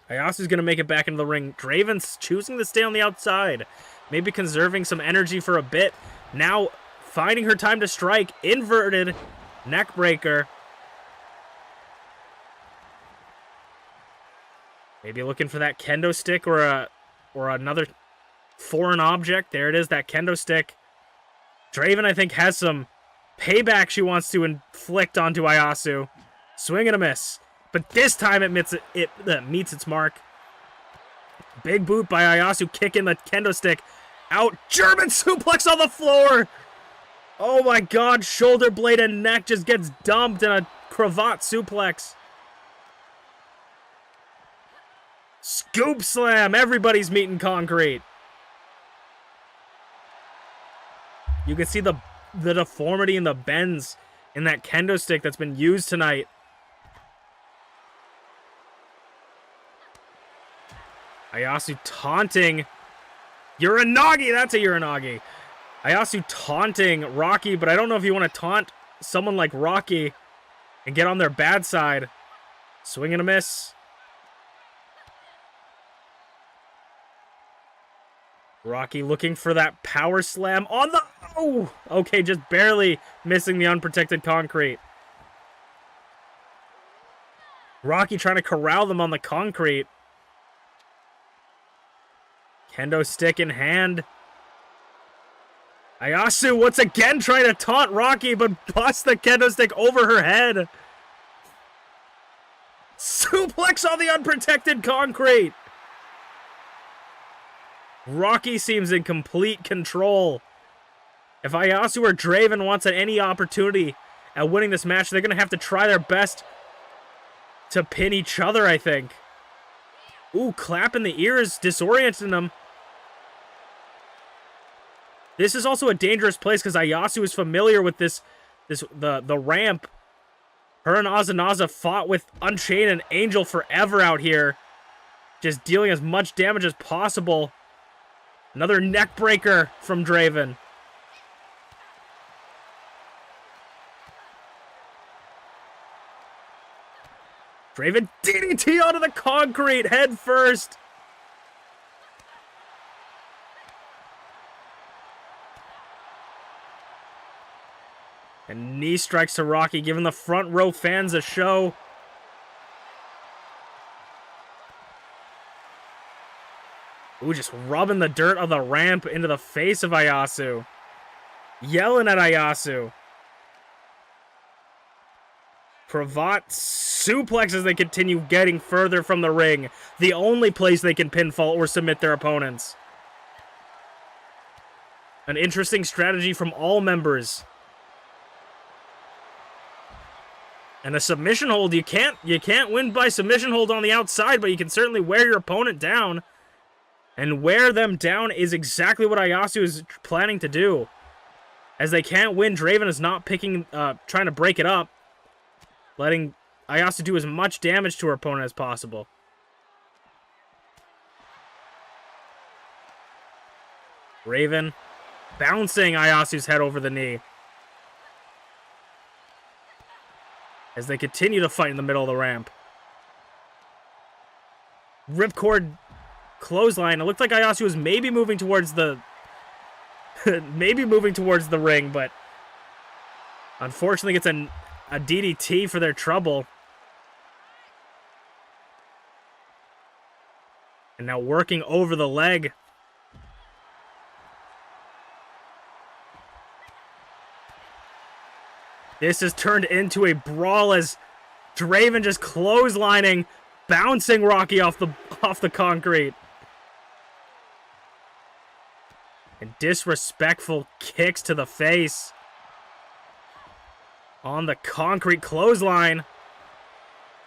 Ayasu's going to make it back into the ring. Draven's choosing to stay on the outside. Maybe conserving some energy for a bit. Now finding her time to strike. Inverted neckbreaker. Maybe looking for that kendo stick or another foreign object. There it is, that kendo stick. Draven, I think, has some payback she wants to inflict onto Ayasu. Swing and a miss. But this time it meets its mark. Big boot by Ayasu, kicking the kendo stick out. German suplex on the floor. Oh my god, shoulder blade and neck just gets dumped in a cravat suplex. Scoop slam. Everybody's meeting concrete. You can see the deformity and the bends in that kendo stick that's been used tonight. Ayasu taunting. Uranagi! That's a Uranagi. Ayasu taunting Rocky, but I don't know if you want to taunt someone like Rocky and get on their bad side. Swing and a miss. Rocky looking for that power slam on the... Oh! Okay, just barely missing the unprotected concrete. Rocky trying to corral them on the concrete. Kendo stick in hand. Ayasu once again trying to taunt Rocky, but busts the kendo stick over her head. Suplex on the unprotected concrete. Rocky seems in complete control. If Ayasu or Draven wants any opportunity at winning this match, they're going to have to try their best to pin each other, I think. Ooh, clap in the ears, disorienting them. This is also a dangerous place because Ayasu is familiar with the ramp. Her and Azanaza fought with Unchained and Angel forever out here. Just dealing as much damage as possible. Another neck breaker from Draven. Draven DDT onto the concrete head first. And knee strikes to Rocky, giving the front row fans a show. Ooh, just rubbing the dirt on the ramp into the face of Ayasu. Yelling at Ayasu. Cravat suplex as they continue getting further from the ring. The only place they can pinfall or submit their opponents. An interesting strategy from all members. And a submission hold, you can't win by submission hold on the outside, but you can certainly wear your opponent down. And wear them down is exactly what Ayasu is planning to do. As they can't win, Draven is not trying to break it up. Letting Ayasu do as much damage to her opponent as possible. Raven bouncing Ayasu's head over the knee. As they continue to fight in the middle of the ramp. Ripcord clothesline. It looked like Ayasu was maybe moving towards the ring, but unfortunately gets a DDT for their trouble. And now working over the leg. This has turned into a brawl as Draven just clotheslining, bouncing Rocky off the concrete. And disrespectful kicks to the face. On the concrete clothesline.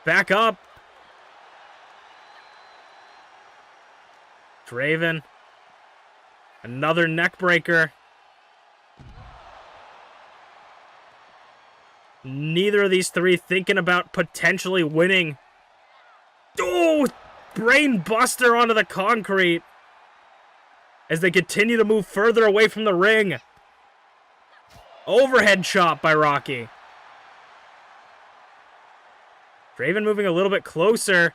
Back up. Draven. Another neck breaker. Neither of these three thinking about potentially winning. Oh! Brain buster onto the concrete. As they continue to move further away from the ring. Overhead chop by Rocky. Draven moving a little bit closer.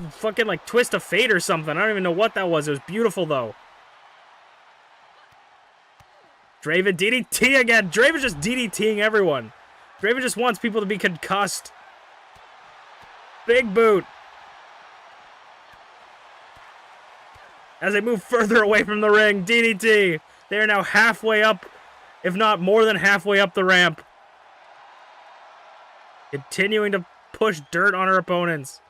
Fucking like twist of fate or something. I don't even know what that was. It was beautiful though. Draven DDT again. Draven just DDTing everyone. Draven just wants people to be concussed. Big boot. As they move further away from the ring, DDT. They are now halfway up, if not more than halfway up the ramp. Continuing to push dirt on our opponents.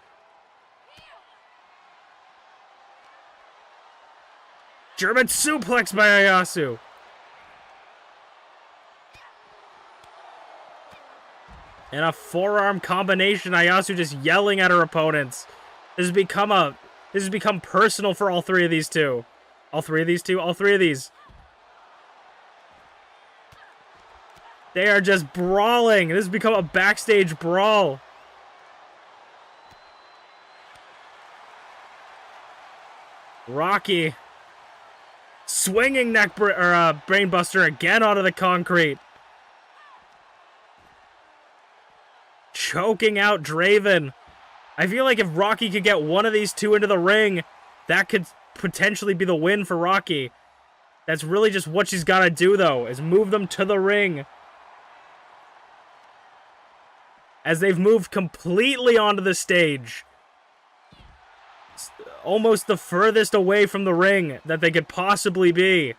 German suplex by Ayasu. And a forearm combination. Ayasu just yelling at her opponents. This has become personal for all three of these two. All three of these. They are just brawling. This has become a backstage brawl. Rocky swinging brainbuster again onto the concrete. Choking out Draven. I feel like if Rocky could get one of these two into the ring, that could potentially be the win for Rocky. That's really just what she's got to do, though, is move them to the ring. As they've moved completely onto the stage. Almost the furthest away from the ring that they could possibly be.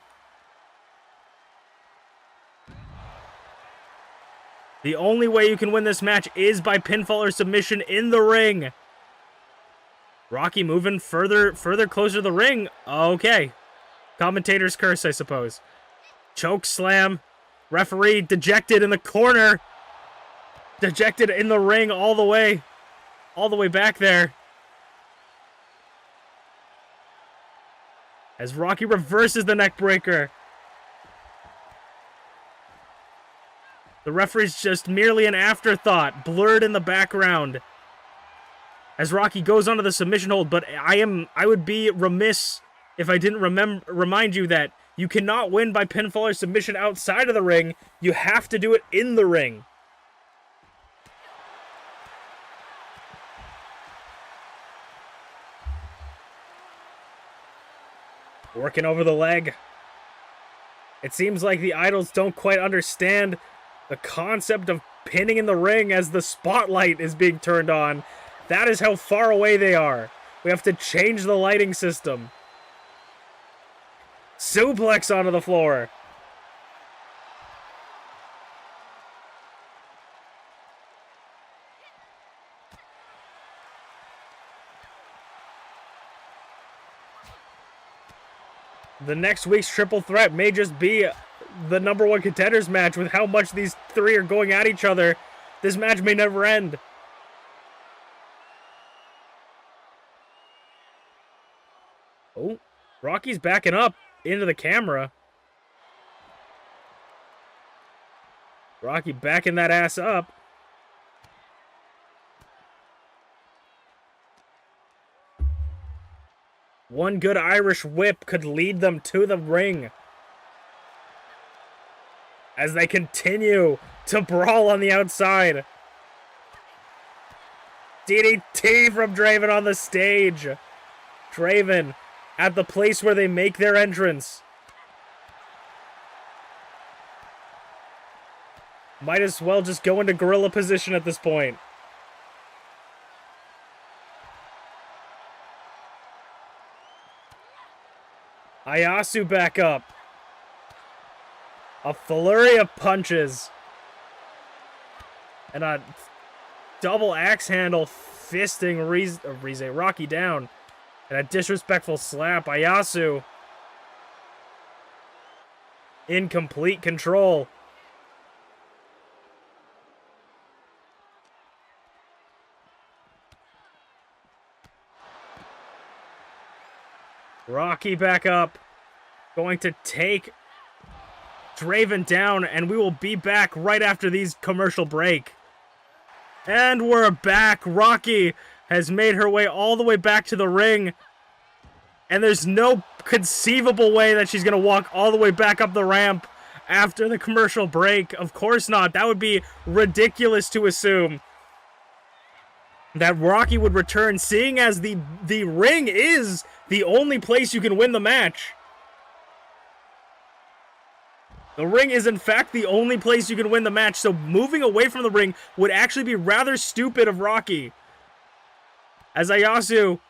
The only way you can win this match is by pinfall or submission in the ring. Rocky moving further closer to the ring. Okay. Commentator's curse, I suppose. Choke slam. Referee dejected in the corner. Dejected in the ring all the way back there. As Rocky reverses the neck breaker. The referee's just merely an afterthought, blurred in the background. As Rocky goes onto the submission hold, but I would be remiss if I didn't remind you that you cannot win by pinfall or submission outside of the ring. You have to do it in the ring. Working over the leg. It seems like the idols don't quite understand the concept of pinning in the ring as the spotlight is being turned on. That is how far away they are. We have to change the lighting system. Suplex onto the floor. The next week's triple threat may just be the #1 contenders match with how much these three are going at each other. This match may never end. Oh, Rocky's backing up into the camera. Rocky backing that ass up. One good Irish whip could lead them to the ring. As they continue to brawl on the outside. DDT from Draven on the stage. Draven at the place where they make their entrance. Might as well just go into gorilla position at this point. Ayasu back up. A flurry of punches. And a double axe handle fisting Rocky down. And a disrespectful slap. Ayasu in complete control. Rocky back up. Going to take Draven down, and we will be back right after these commercial break. And we're back. Rocky has made her way all the way back to the ring. And there's no conceivable way that she's going to walk all the way back up the ramp after the commercial break. Of course not. That would be ridiculous to assume that Rocky would return, seeing as the ring is the only place you can win the match. The ring is, in fact, the only place you can win the match, so moving away from the ring would actually be rather stupid of Rocky. As Ayasu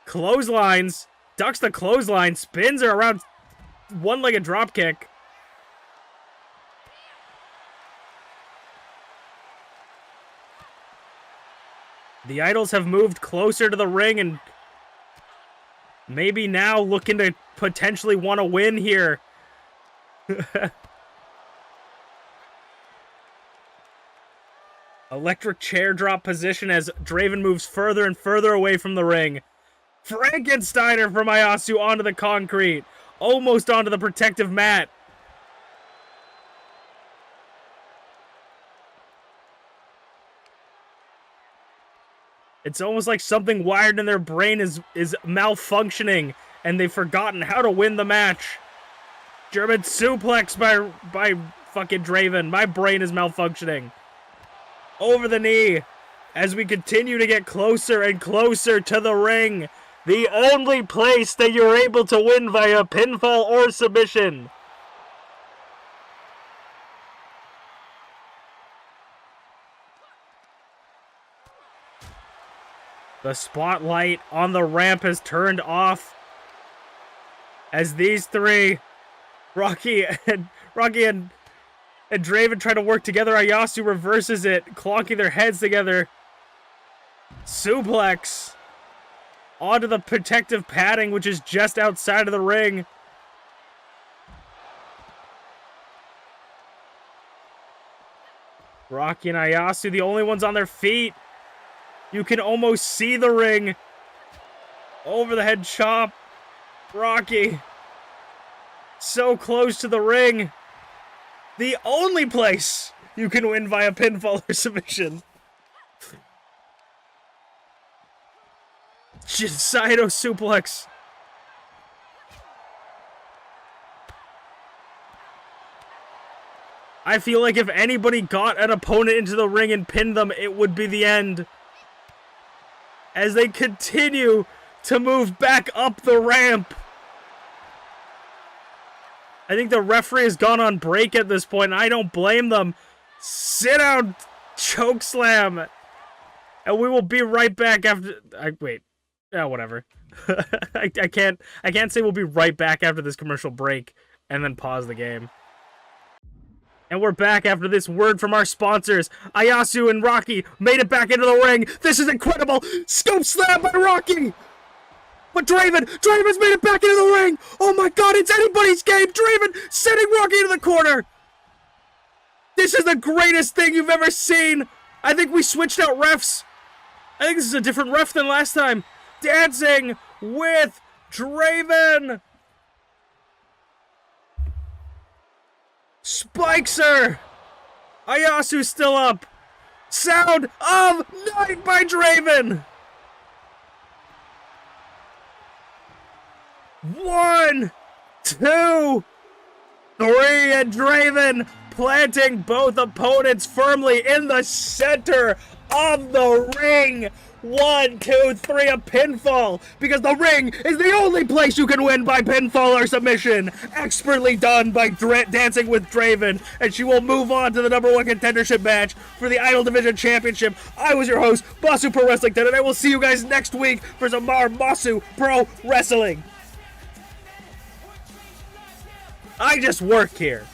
clotheslines, ducks the clothesline, spins her around one-legged dropkick. The Idols have moved closer to the ring and maybe now looking to potentially want to win here. Electric chair drop position as Draven moves further and further away from the ring. Frankensteiner from Ayasu onto the concrete. Almost onto the protective mat. It's almost like something wired in their brain is malfunctioning, and they've forgotten how to win the match. German suplex by fucking Draven. My brain is malfunctioning. Over the knee as we continue to get closer and closer to the ring. The only place that you're able to win via pinfall or submission. The spotlight on the ramp has turned off as these three, Rocky and Draven, try to work together. Ayasu reverses it, clonking their heads together. Suplex onto the protective padding, which is just outside of the ring. Rocky and Ayasu, the only ones on their feet. You can almost see the ring. Over the head chop. Rocky. So close to the ring. The only place you can win via pinfall or submission. Saito suplex. I feel like if anybody got an opponent into the ring and pinned them, it would be the end. As they continue to move back up the ramp. I think the referee has gone on break at this point, and I don't blame them. Sit down, choke slam. And we will be right back after... wait. Yeah, whatever. I can't say we'll be right back after this commercial break and then pause the game. And we're back after this word from our sponsors. Ayasu and Rocky made it back into the ring. This is incredible. Scope slam by Rocky. But Draven's made it back into the ring. Oh my god, it's anybody's game. Draven sending Rocky into the corner. This is the greatest thing you've ever seen. I think we switched out refs. I think this is a different ref than last time. Dancing with Draven. Spikes her. Ayasu's still up. Sound of Night by Draven. 1, 2, 3, and Draven planting both opponents firmly in the center of the ring. 1, 2, 3, a pinfall, because the ring is the only place you can win by pinfall or submission. Expertly done by Dancing with Draven, and she will move on to the #1 contendership match for the Idol Division Championship. I was your host, Masu Pro Wrestling, and I will see you guys next week for some more Masu Pro Wrestling. I just work here.